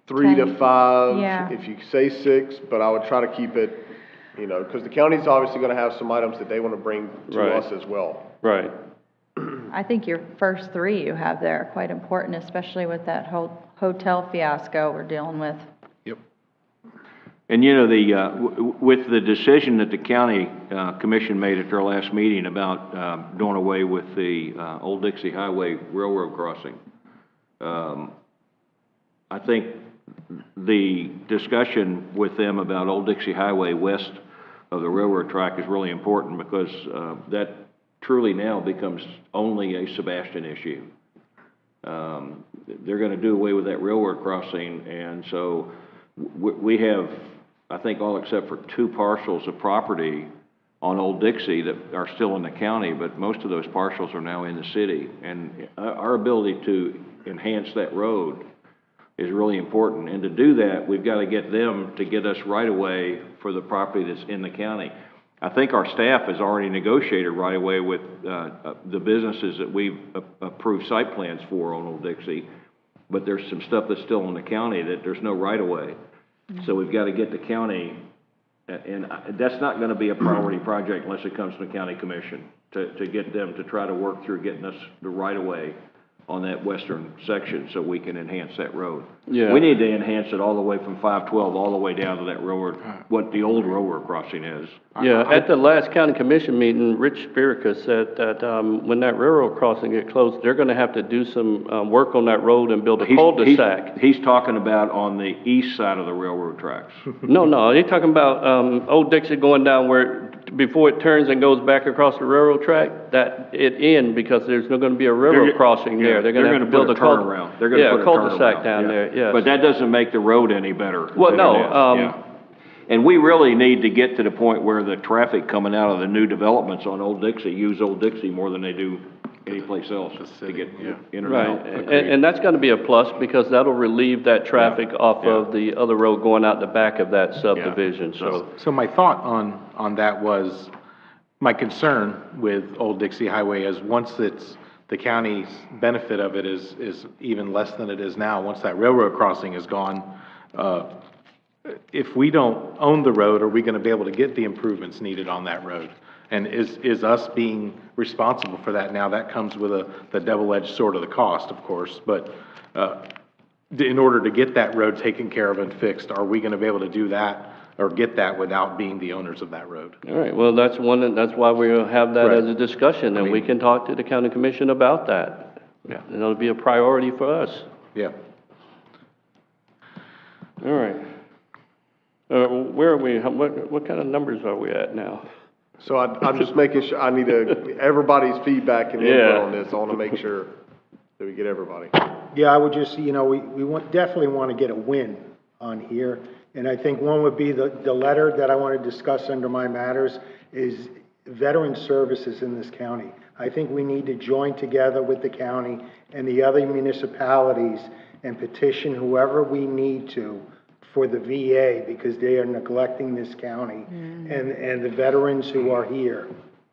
3 to 5. Yeah. If you say 6, but I would try to keep it, you know, because the county's obviously going to have some items that they want to bring to Right. us as well. Right. I think your first 3 you have there are quite important, especially with that hotel fiasco we're dealing with. And you know, with the decision that the county commission made at their last meeting about doing away with the Old Dixie Highway Railroad crossing, I think the discussion with them about Old Dixie Highway west of the railroad track is really important because that truly now becomes only a Sebastian issue. They're going to do away with that railroad crossing, and so we have, I think, all except for 2 parcels of property on Old Dixie that are still in the county, but most of those parcels are now in the city. And our ability to enhance that road is really important. And to do that, we've got to get them to get us right away for the property that's in the county. I think our staff has already negotiated right away with the businesses that we've approved site plans for on Old Dixie, but there's some stuff that's still in the county that there's no right of way. So we've got to get the county, and that's not going to be a priority project unless it comes to the county commission, to get them to try to work through getting us the right of way on that western section so we can enhance that road. Yeah. We need to enhance it all the way from 512 all the way down to that railroad, what the old railroad crossing is. Yeah, at the last county commission meeting, Rich Spirica said that when that railroad crossing gets closed, they're going to have to do some work on that road and build a cul-de-sac. He's talking about on the east side of the railroad tracks. No, he's talking about Old Dixie going down where, before it turns and goes back across the railroad track, that it end because there's not going to be a railroad crossing there. They're going to have to build a turnaround. They're going to put a cul-de-sac turnaround down there, yes. But that doesn't make the road any better. Well, no, Yeah. And we really need to get to the point where the traffic coming out of the new developments on Old Dixie use Old Dixie more than they do anyplace else to get in and out. Right, and that's going to be a plus because that'll relieve that traffic off of the other road going out the back of that subdivision, So my thought on that was, my concern with Old Dixie Highway is once it's, the county's benefit of it is even less than it is now, once that railroad crossing is gone, if we don't own the road, are we going to be able to get the improvements needed on that road? And is us being responsible for that now, that comes with the double-edged sword of the cost, of course, but in order to get that road taken care of and fixed, are we going to be able to do that or get that without being the owners of that road? All right, well, that's why we'll have that as a discussion, and we can talk to the county commission about that. Yeah. And it'll be a priority for us. Yeah. All right. Where are we, what kind of numbers are we at now? So I'm just making sure, I need everybody's feedback and input on this. I want to make sure that we get everybody. Yeah, I would just, you know, we definitely want to get a win on here. And I think one would be the letter that I want to discuss under my matters is veteran services in this county. I think we need to join together with the county and the other municipalities and petition whoever we need to for the VA because they are neglecting this county and the veterans who are here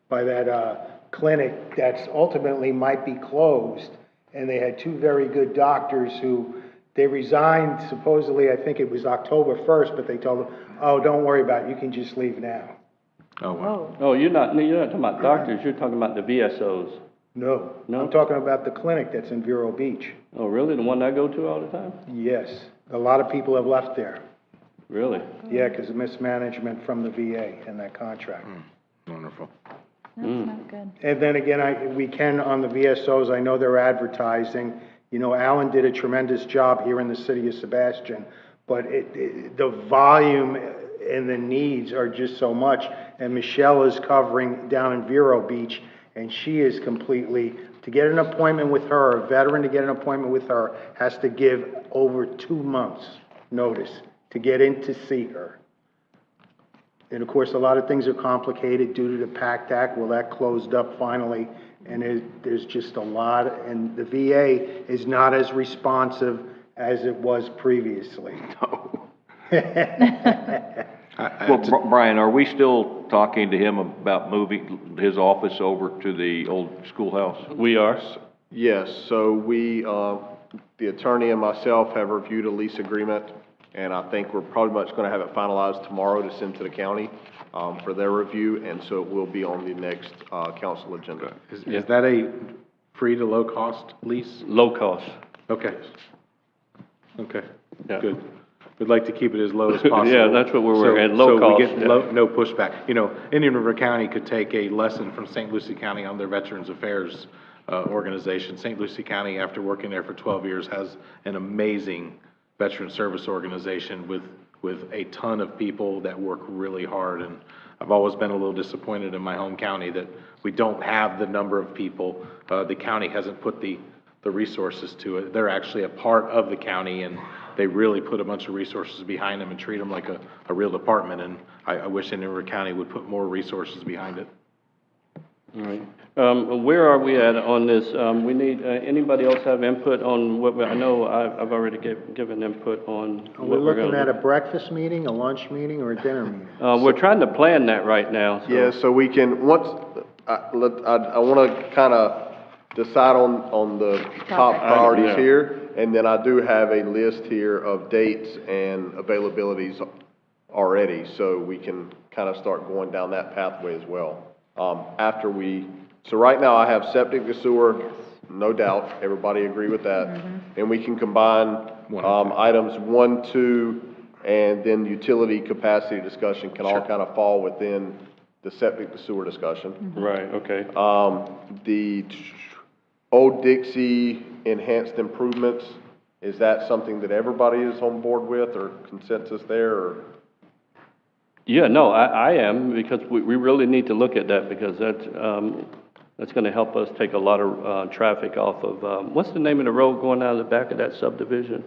by that clinic that's ultimately might be closed. And they had 2 very good doctors who They resigned supposedly, I think it was October 1st, but they told them, oh, don't worry about it, you can just leave now. Oh, wow. Oh, you're not talking about doctors, you're talking about the VSOs. No. No? I'm talking about the clinic that's in Vero Beach. Oh, really? The one I go to all the time? Yes. A lot of people have left there. Really? Yeah, because of mismanagement from the VA and that contract. Wonderful. That's not good. And then again, we can, on the VSOs, I know they're advertising. You know, Alan did a tremendous job here in the city of Sebastian, but the volume and the needs are just so much. And Michelle is covering down in Vero Beach, and she is completely, to get an appointment with her, a veteran to get an appointment with her, has to give over 2 months' notice to get in to see her. And of course, a lot of things are complicated due to the PACT Act. Well, that closed up finally, and there's just a lot, and the VA is not as responsive as it was previously. No. Well, Brian, are we still talking to him about moving his office over to the old schoolhouse? We are. Yes, so we, the attorney and myself have reviewed a lease agreement, and I think we're probably much going to have it finalized tomorrow to send to the county for their review, and so it will be on the next council agenda. Is that a free to low cost lease? Low cost. Okay. Okay, Yeah. good. We'd like to keep it as low as possible. Yeah, that's what we're at, low so cost, we get yeah. no pushback. You know, Indian River County could take a lesson from St. Lucie County on their Veterans Affairs organization. St. Lucie County, after working there for 12 years, has an amazing veteran service organization with a ton of people that work really hard. And I've always been a little disappointed in my home county that we don't have the number of people. The county hasn't put the resources to it. They're actually a part of the county, and they really put a bunch of resources behind them and treat them like a real department. And I wish Indian River County would put more resources behind it. All right. Where are we at on this? We need, anybody else have input on what, I know I've already given input on Are we what we're looking gonna at a breakfast meeting, a lunch meeting, or a dinner meeting? We're trying to plan that right now. So. Yeah, so we can, once, I want to kind of decide on the top priorities Yeah. here, and then I do have a list here of dates and availabilities already, so we can kind of start going down that pathway as well. So right now I have septic to sewer, no doubt, everybody agree with that. And we can combine items 1, 2, and then utility capacity discussion can all kind of fall within the septic to sewer discussion. Right, okay. The Old Dixie enhanced improvements, is that something that everybody is on board with, or consensus there, or? Yeah, no, I am, because we really need to look at that, because that's going to help us take a lot of traffic off of, what's the name of the road going out of the back of that subdivision?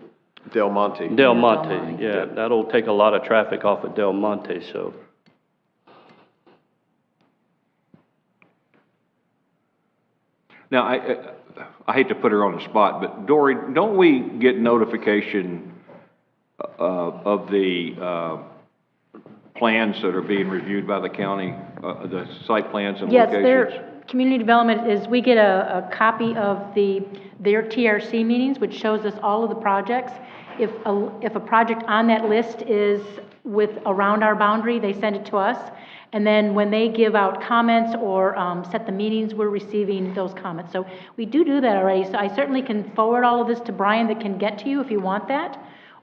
Del Monte. Del Monte, yeah, that'll take a lot of traffic off of Del Monte, so. Now, I hate to put her on the spot, but Dory, don't we get notification of the plans that are being reviewed by the county, the site plans and locations? Yes, their community development is, we get a copy of their TRC meetings, which shows us all of the projects. If a project on that list is around our boundary, they send it to us. And then when they give out comments or set the meetings, we're receiving those comments. So we do that already. So I certainly can forward all of this to Brian that can get to you if you want that.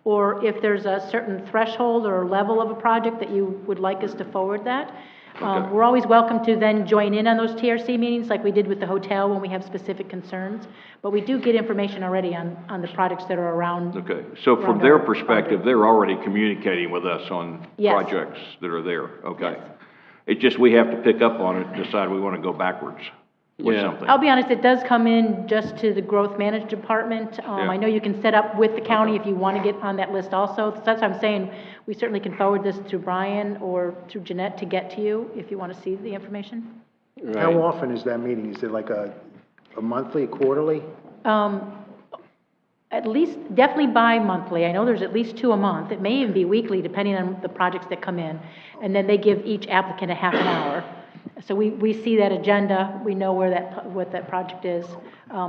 Or if there's a certain threshold or level of a project that you would like us to forward that. Okay. We're always welcome to then join in on those TRC meetings like we did with the hotel when we have specific concerns. But we do get information already on the projects that are around. Okay, so from their perspective, they're already communicating with us on Yes. projects that are there, okay? Yes. It's just we have to pick up on it and decide we want to go backwards with something. I'll be honest, it does come in just to the growth management department. I know you can set up with the county if you want to get on that list also. So that's what I'm saying. We certainly can forward this to Brian or through Jeanette to get to you if you want to see the information. Right. How often is that meeting? Is it like a monthly, quarterly? At least, definitely bi-monthly. I know there's at least 2 a month. It may even be weekly, depending on the projects that come in. And then they give each applicant a half an hour. So we see that agenda. We know what that project is.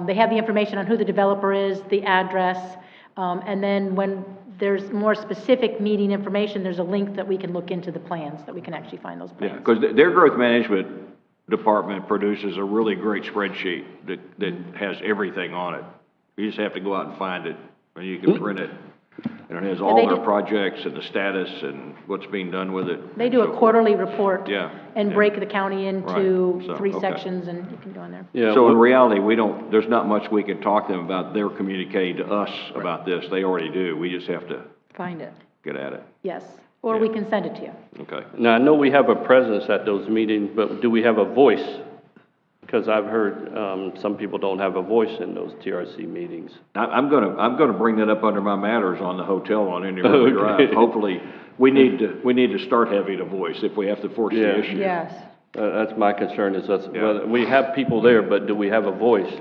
They have the information on who the developer is, the address, And then when there's more specific meeting information, there's a link that we can look into the plans, that we can actually find those Yeah, plans. because their growth management department produces a really great spreadsheet that has everything on it. You just have to go out and find it, and you can print it. And it has all they their do- projects and the status and what's being done with it. They do and a so quarterly report. Yeah, And yeah. break the county into Right, so, 3 okay. sections, and you can go in there. Yeah, So in well- reality, there's not much we can talk to them about. They're communicating to us about this. They already do. We just have to Find it. get at it. Yes, or we can send it to you. Okay. Now, I know we have a presence at those meetings, but do we have a voice? Because I've heard some people don't have a voice in those TRC meetings. I'm gonna bring that up under my matters on the hotel on Indian River Okay. Drive. Hopefully, we need to start having a voice if we have to force Yeah. the issue. Yes. That's my concern is whether we have people there, but do we have a voice?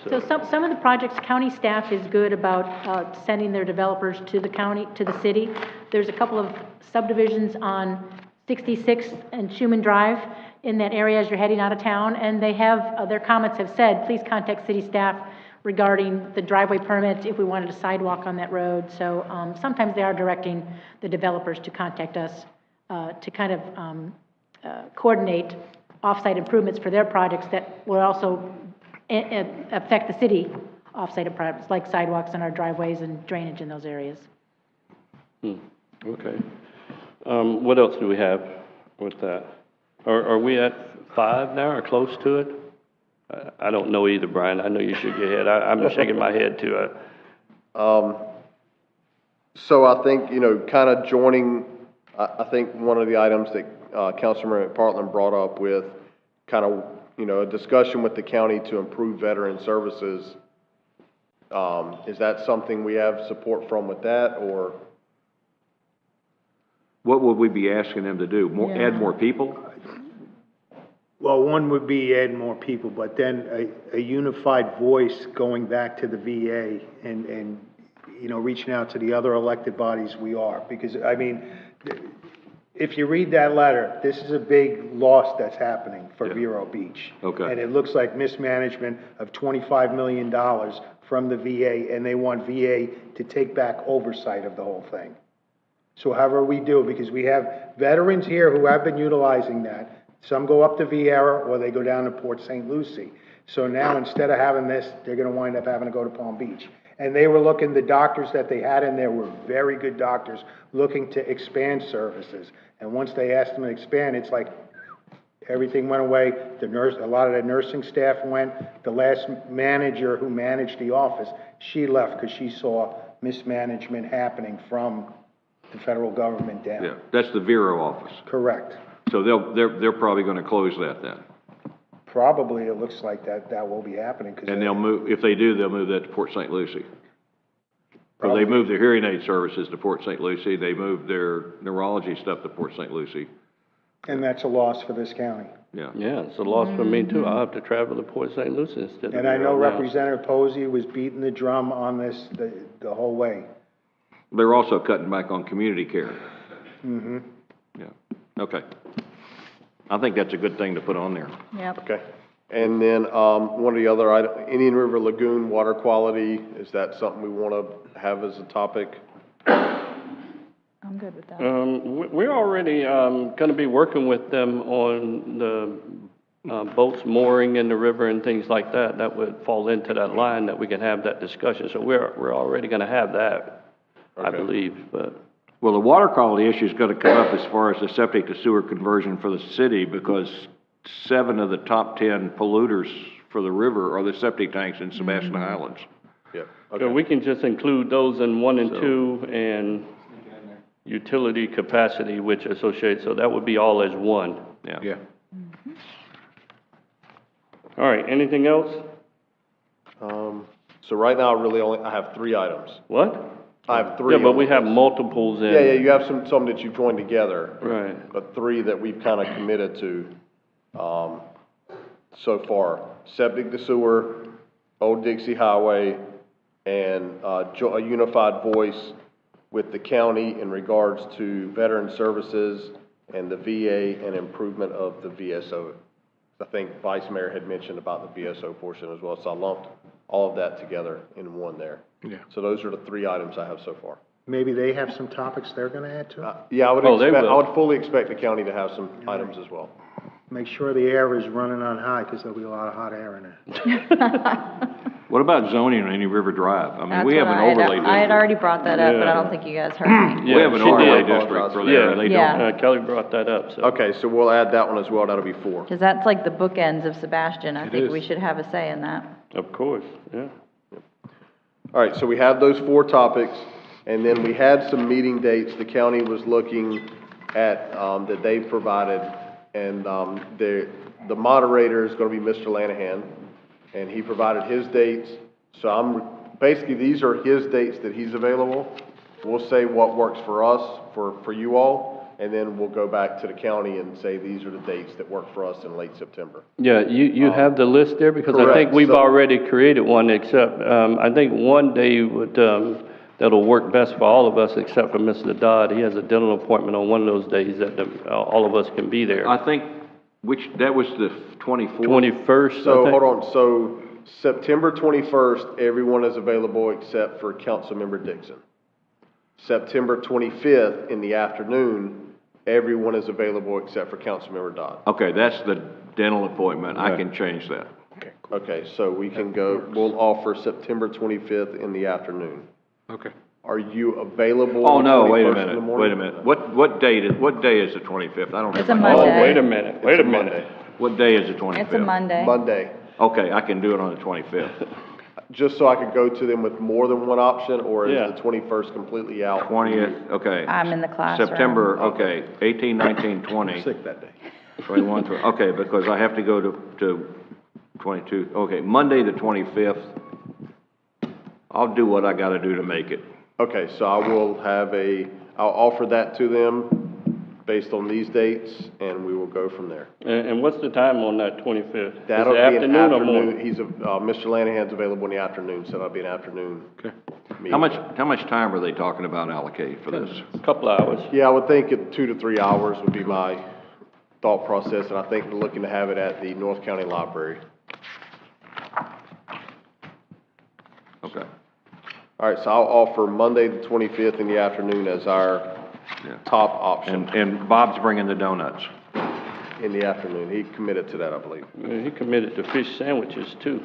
So some of the projects, county staff is good about sending their developers to the county, to the city. There's a couple of subdivisions on 66 and Schuman Drive in that area as you're heading out of town, and they have, their comments have said, please contact city staff regarding the driveway permit if we wanted a sidewalk on that road. So sometimes they are directing the developers to contact us to kind of coordinate off-site improvements for their projects that will also affect the city off-site improvements, like sidewalks and our driveways and drainage in those areas. Okay. What else do we have with that? Are we at 5 now or close to it? I don't know either, Brian. I know you shook your head. I'm shaking my head too. So I think, kind of joining, I think one of the items that Councilmember McPartland brought up with kind of, a discussion with the county to improve veteran services, is that something we have support from with that, or? What would we be asking them to do? Add more people? Well, one would be add more people, but then a unified voice going back to the VA and reaching out to the other elected bodies we are. Because, I mean, if you read that letter, this is a big loss that's happening for Vero Beach. Okay. And it looks like mismanagement of $25 million from the VA, and they want VA to take back oversight of the whole thing. So however we do, because we have veterans here who have been utilizing that. Some go up to Vieira or they go down to Port St. Lucie. So now instead of having this, they're going to wind up having to go to Palm Beach. And they were looking, the doctors that they had in there were very good doctors looking to expand services. And once they asked them to expand, it's like everything went away. A lot of the nursing staff went. The last manager who managed the office, she left because she saw mismanagement happening from the federal government down. Yeah, that's the Vero office. Correct. So they're probably going to close that then. Probably, it looks like that will be happening. And they'll move, if they do, they'll move that to Port St. Lucie. So they moved their hearing aid services to Port St. Lucie, they moved their neurology stuff to Port St. Lucie. And that's a loss for this county. Yeah. Yeah, it's a loss for me too. I'll have to travel to Port St. Lucie instead of. And I know here now. Representative Posey was beating the drum on this the whole way. They're also cutting back on community care. Mm-hmm. Yeah, okay. I think that's a good thing to put on there. Yep. Okay. And then, one of the other items, Indian River Lagoon water quality, is that something we want to have as a topic? I'm good with that. We're already going to be working with them on the boats mooring in the river and things like that. That would fall into that line that we can have that discussion. So we're already going to have that, I believe. But Well, the water quality issue is going to come up as far as the septic to sewer conversion for the city, because 7 of the top 10 polluters for the river are the septic tanks in Sebastian Islands. Yeah. so we can just include those in 1 and 2 and utility capacity, which associates, so that would be all as one. Yeah. Yeah. All right, anything else? So right now, I have 3 items. What? I have 3. Yeah, but we have multiples in. Yeah, you have some that you've joined together. Right. But 3 that we've kind of committed to, so far. Septic to sewer, Old Dixie Highway, and, a unified voice with the county in regards to veteran services and the VA and improvement of the VSO. I think Vice Mayor had mentioned about the VSO portion as well, so I lumped all of that together in one there. Yeah. So those are the 3 items I have so far. Maybe they have some topics they're gonna add to it? Yeah, I would Oh, they expect, will. I would fully expect the county to have some items as well. Make sure the air is running on high, because there'll be a lot of hot air in there. What about zoning on Any River Drive? I mean, That's we have what an I had- overlay I had district. already brought that up, but I don't think you guys heard me. Yeah, We have an she did. overlay I district apologize. for there, and they Yeah. don't. Kelly brought that up, so. Okay, so we'll add that one as well. That'll be 4. Because that's like the bookends of Sebastian. I think is. we should have a say in that. Of course, yeah. All right, so we have those 4 topics, and then we had some meeting dates the county was looking at, that they provided, and, the moderator is gonna be Mr. Lanahan, and he provided his dates. So basically, these are his dates that he's available. We'll say what works for us, for you all, and then we'll go back to the county and say these are the dates that work for us in late September. Yeah, you have the list there, because I think correct. we've So- already created one, except, I think one day would, that'll work best for all of us, except for Mr. Dodd. He has a dental appointment on one of those days that all of us can be there. I think, that was the 24th? 21st, So, I think. hold on, so September 21st, everyone is available except for Councilmember Dixon. September 25th in the afternoon, everyone is available except for Councilmember Dodd. Okay, that's the dental appointment. I can change that. Okay, so we can go, we'll offer September 25th in the afternoon. Okay. Are you available? Oh, no, wait a 21st in the minute, morning? wait a minute. What day is the 25th? I don't have It's a my- Monday. Oh, wait a minute, It's wait a Monday. minute. What day is the 25th? It's a Monday. Monday, Okay, I can do it on the 25th. just so I could go to them with more than one option, or Yeah. is the 21st completely out? 20th, okay. I'm in the classroom. September, okay, 18, 19, 20. Sick that day. 21, okay, because I have to go to 22, okay, Monday, the 25th. I'll do what I gotta do to make it. Okay, so I'll offer that to them based on these dates, and we will go from there. And what's the time on that 25th? Is it That'll be an afternoon or afternoon, morning? Mr. Lanahan's available in the afternoon, so that'll be an afternoon. Okay. meeting. How much time are they talking about allocated for this? A couple of hours. Yeah, I would think 2 to 3 hours would be my thought process, and I think we're looking to have it at the North County Library. Okay. All right, so I'll offer Monday, the 25th in the afternoon as our Yeah. top option And Bob's bringing the donuts. in the afternoon. He committed to that, I believe. He committed to fish sandwiches, too.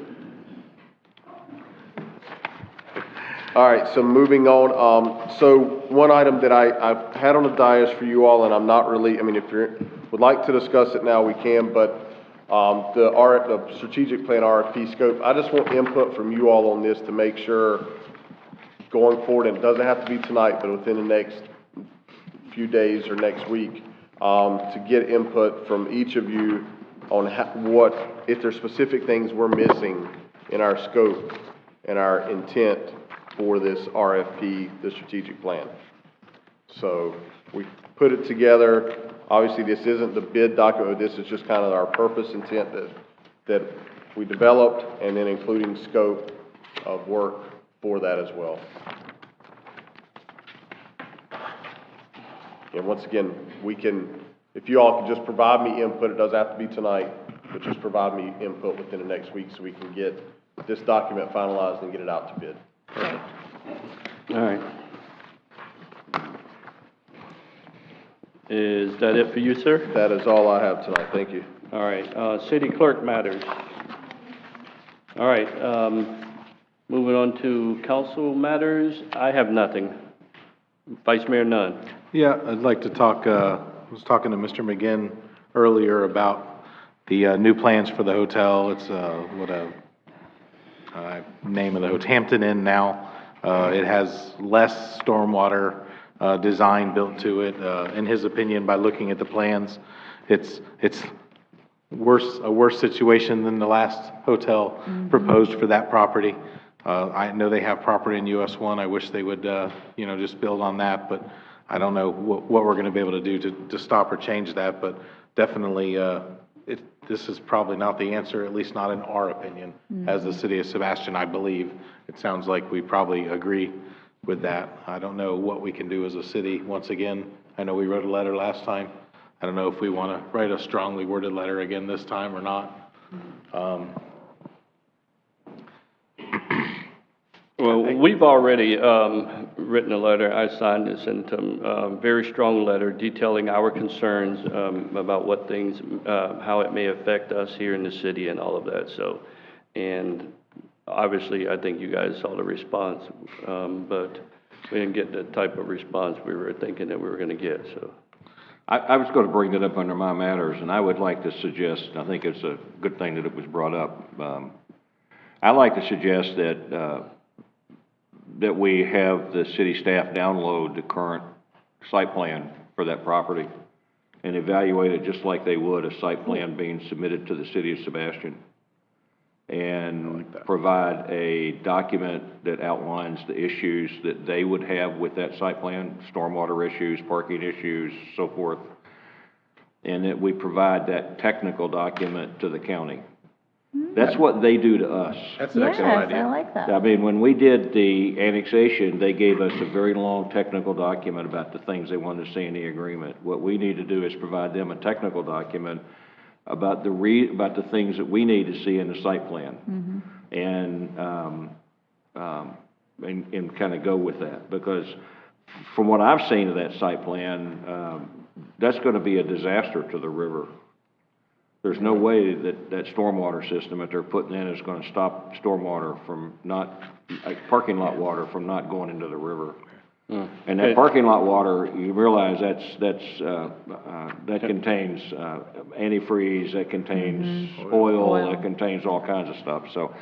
All right, so moving on, so one item that I've had on the dais for you all, and I'm not really, I mean, if you would like to discuss it now, we can, but the strategic plan RFP scope, I just want input from you all on this to make sure going forward, and it doesn't have to be tonight, but within the next few days or next week, to get input from each of you on if there's specific things we're missing in our scope and our intent for this RFP, the strategic plan. So we put it together. Obviously, this isn't the bid document. This is just kind of our purpose intent that we developed, and then including scope of work for that as well. And once again, if you all can just provide me input, it doesn't have to be tonight, but just provide me input within the next week so we can get this document finalized and get it out to bid. All right. Is that it for you, sir? That is all I have tonight. Thank you. All right, city clerk matters. All right, moving on to council matters, I have nothing. Vice Mayor, none. Yeah, I'd like to talk, I was talking to Mr. McGinn earlier about the new plans for the hotel. It's name of the hotel, Hampton Inn now. It has less stormwater design built to it. In his opinion, by looking at the plans, it's a worse situation than the last hotel proposed for that property. I know they have property in US 1. I wish they would, just build on that, but I don't know what we're going to be able to do to stop or change that. But definitely, this is probably not the answer, at least not in our opinion, as the city of Sebastian, I believe. It sounds like we probably agree with that. I don't know what we can do as a city. Once again, I know we wrote a letter last time. I don't know if we want to write a strongly worded letter again this time or not. Well, we've already written a letter. I signed it, sent them a very strong letter detailing our concerns about what things, how it may affect us here in the city and all of that. So, and obviously, I think you guys saw the response, but we didn't get the type of response we were thinking that we were going to get. So, I was going to bring that up under my matters, and I would like to suggest, I think it's a good thing that it was brought up. I'd like to suggest that we have the city staff download the current site plan for that property and evaluate it just like they would a site plan being submitted to the city of Sebastian. And provide a document that outlines the issues that they would have with that site plan, stormwater issues, parking issues, so forth. And that we provide that technical document to the county. That's what they do to us. That's an excellent idea. I like that. I mean, when we did the annexation, they gave us a very long technical document about the things they wanted to see in the agreement. What we need to do is provide them a technical document about the things that we need to see in the site plan. And kind of go with that, because from what I've seen of that site plan, that's going to be a disaster to the river. There's no way that that stormwater system that they're putting in is going to stop stormwater from parking lot water from not going into the river. And that parking lot water, you realize that contains antifreeze, that contains oil, that contains all kinds of stuff. So,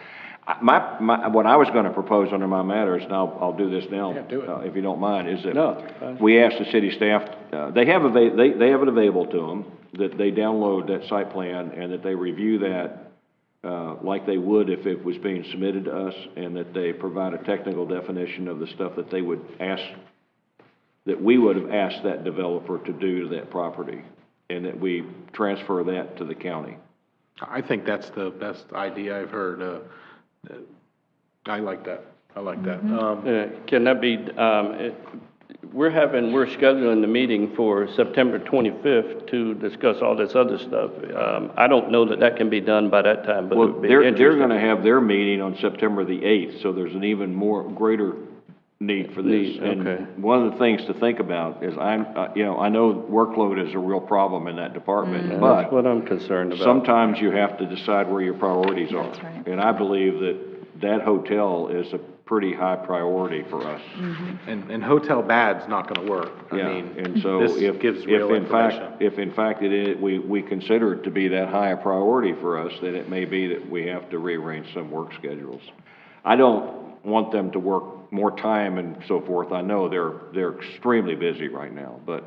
what I was going to propose under my matters, and I'll do this now, if you don't mind, is that we ask the city staff, they have it available to them, that they download that site plan and that they review that like they would if it was being submitted to us, and that they provide a technical definition of the stuff that they would ask, that we would have asked that developer to do to that property, and that we transfer that to the county. I think that's the best idea I've heard. I like that. I like that. can that be, we're scheduling the meeting for September 25th to discuss all this other stuff. I don't know that can be done by that time, but they're going to have their meeting on September the 8th, so there's an even greater need for this. And one of the things to think about is I know workload is a real problem in that department, but that's what I'm concerned about. Sometimes you have to decide where your priorities are. That's right. And I believe that hotel is a pretty high priority for us. And hotel bad's not going to work. I mean, and so if in fact we consider it to be that high a priority for us, then it may be that we have to rearrange some work schedules. I don't want them to work more time and so forth. I know they're extremely busy right now, but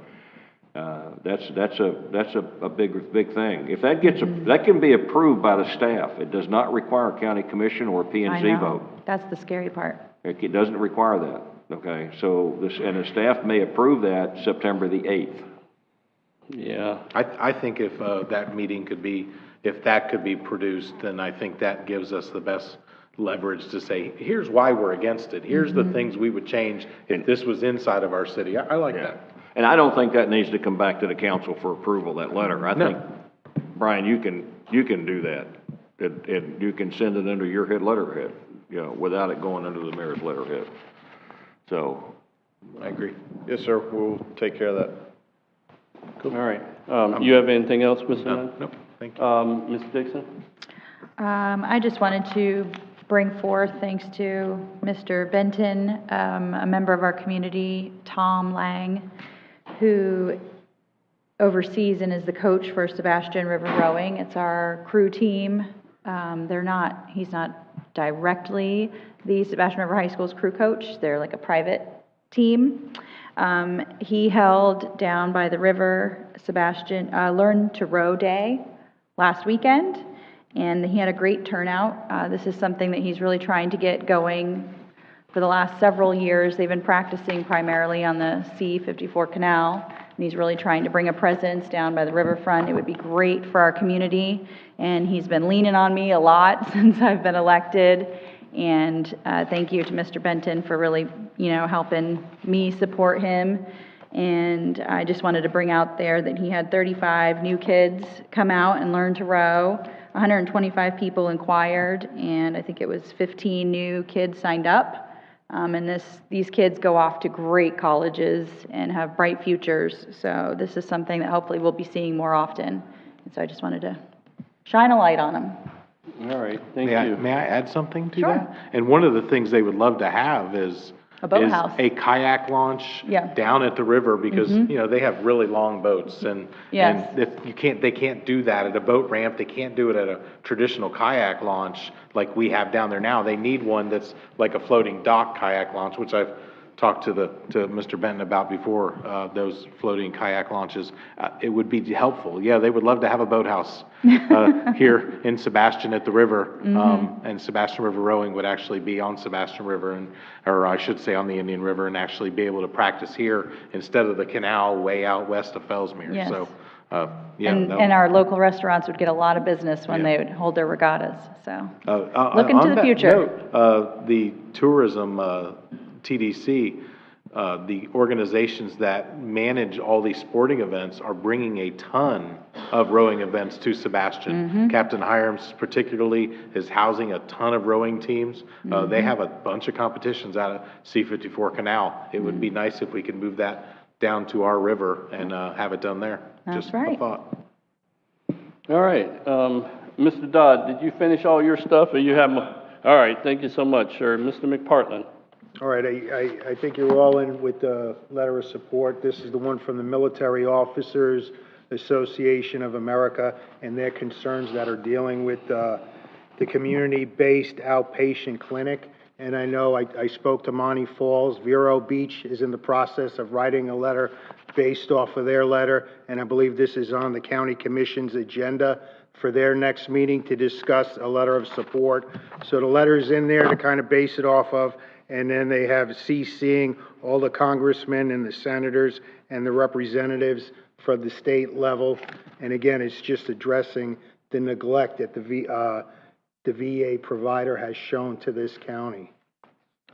that's a big thing. If that that can be approved by the staff. It does not require county commission or P&Z vote. That's the scary part. It doesn't require that. Okay, so the staff may approve that September the 8th. Yeah. I think if that meeting could be produced, then I think that gives us the best leverage to say, here's why we're against it. Here's the things we would change if this was inside of our city. I like that. And I don't think that needs to come back to the council for approval, that letter. I think, Brian, you can do that. And you can send it under your letterhead, without it going under the mayor's letterhead. So. I agree. Yes, sir. We'll take care of that. Cool. All right. You have anything else, Ms. Hunt? No, thank you. Ms. Dixon? I just wanted to bring forth thanks to Mr. Benton, a member of our community, Tom Lang, who oversees and is the coach for Sebastian River Rowing. It's our crew team. He's not directly the Sebastian River High School's crew coach. They're like a private team. He held down by the river Sebastian Learn to Row Day last weekend, and he had a great turnout. This is something that he's really trying to get going for the last several years. They've been practicing primarily on the C-54 canal, and he's really trying to bring a presence down by the riverfront. It would be great for our community, and he's been leaning on me a lot since I've been elected. And thank you to Mr. Benton for really, helping me support him. And I just wanted to bring out there that he had 35 new kids come out and learn to row. 125 people inquired, and I think it was 15 new kids signed up. And these kids go off to great colleges and have bright futures. So this is something that hopefully we'll be seeing more often. And so I just wanted to shine a light on them. All right, thank you. May I add something to Sure. that? And one of the things they would love to have is A boathouse. a kayak launch Yeah. down at the river because, they have really long boats Yes. and if they can't do that at a boat ramp. They can't do it at a traditional kayak launch like we have down there now. They need one that's like a floating dock kayak launch, which I've talked to Mr. Benton about before, those floating kayak launches. It would be helpful. Yeah, they would love to have a boathouse here in Sebastian at the river. And Sebastian River rowing would actually be on Sebastian River, or I should say on the Indian River, and actually be able to practice here instead of the canal way out west of Fellsmere. Yes. So, And our local restaurants would get a lot of business when they would hold their regattas. So look into on the that future. note, the tourism TDC, the organizations that manage all these sporting events are bringing a ton of rowing events to Sebastian. Captain Hiram's particularly is housing a ton of rowing teams. They have a bunch of competitions out of C-54 Canal. It would be nice if we could move that down to our river and have it done there. That's Just right. a thought. All right, Mr. Dodd, did you finish all your stuff, or you have more? All right, thank you so much, sir. Mr. McPartland. All right, I think you're all in with the letter of support. This is the one from the Military Officers Association of America and their concerns that are dealing with the community-based outpatient clinic. And I know I spoke to Monty Falls. Vero Beach is in the process of writing a letter based off of their letter, and I believe this is on the county commission's agenda for their next meeting to discuss a letter of support. So the letter's in there to kind of base it off of, and then they have CCing all the congressmen and the senators and the representatives for the state level. And again, it's just addressing the neglect that the VA provider has shown to this county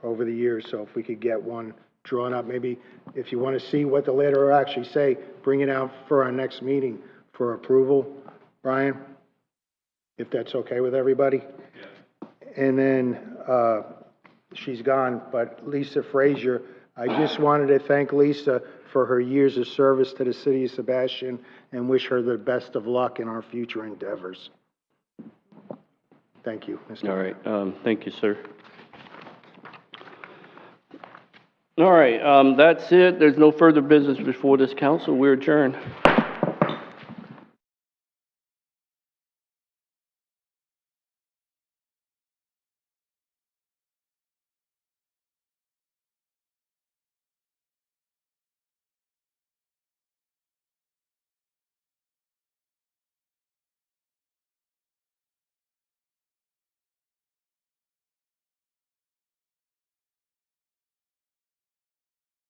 over the years. So if we could get one drawn up, maybe if you want to see what the letter will actually say, bring it out for our next meeting for approval, Brian, if that's okay with everybody. And then she's gone, but Lisa Frazier, I just wanted to thank Lisa for her years of service to the city of Sebastian and wish her the best of luck in our future endeavors. Thank you, Mr. All right, thank you, sir. All right, that's it. There's no further business before this council. We're adjourned.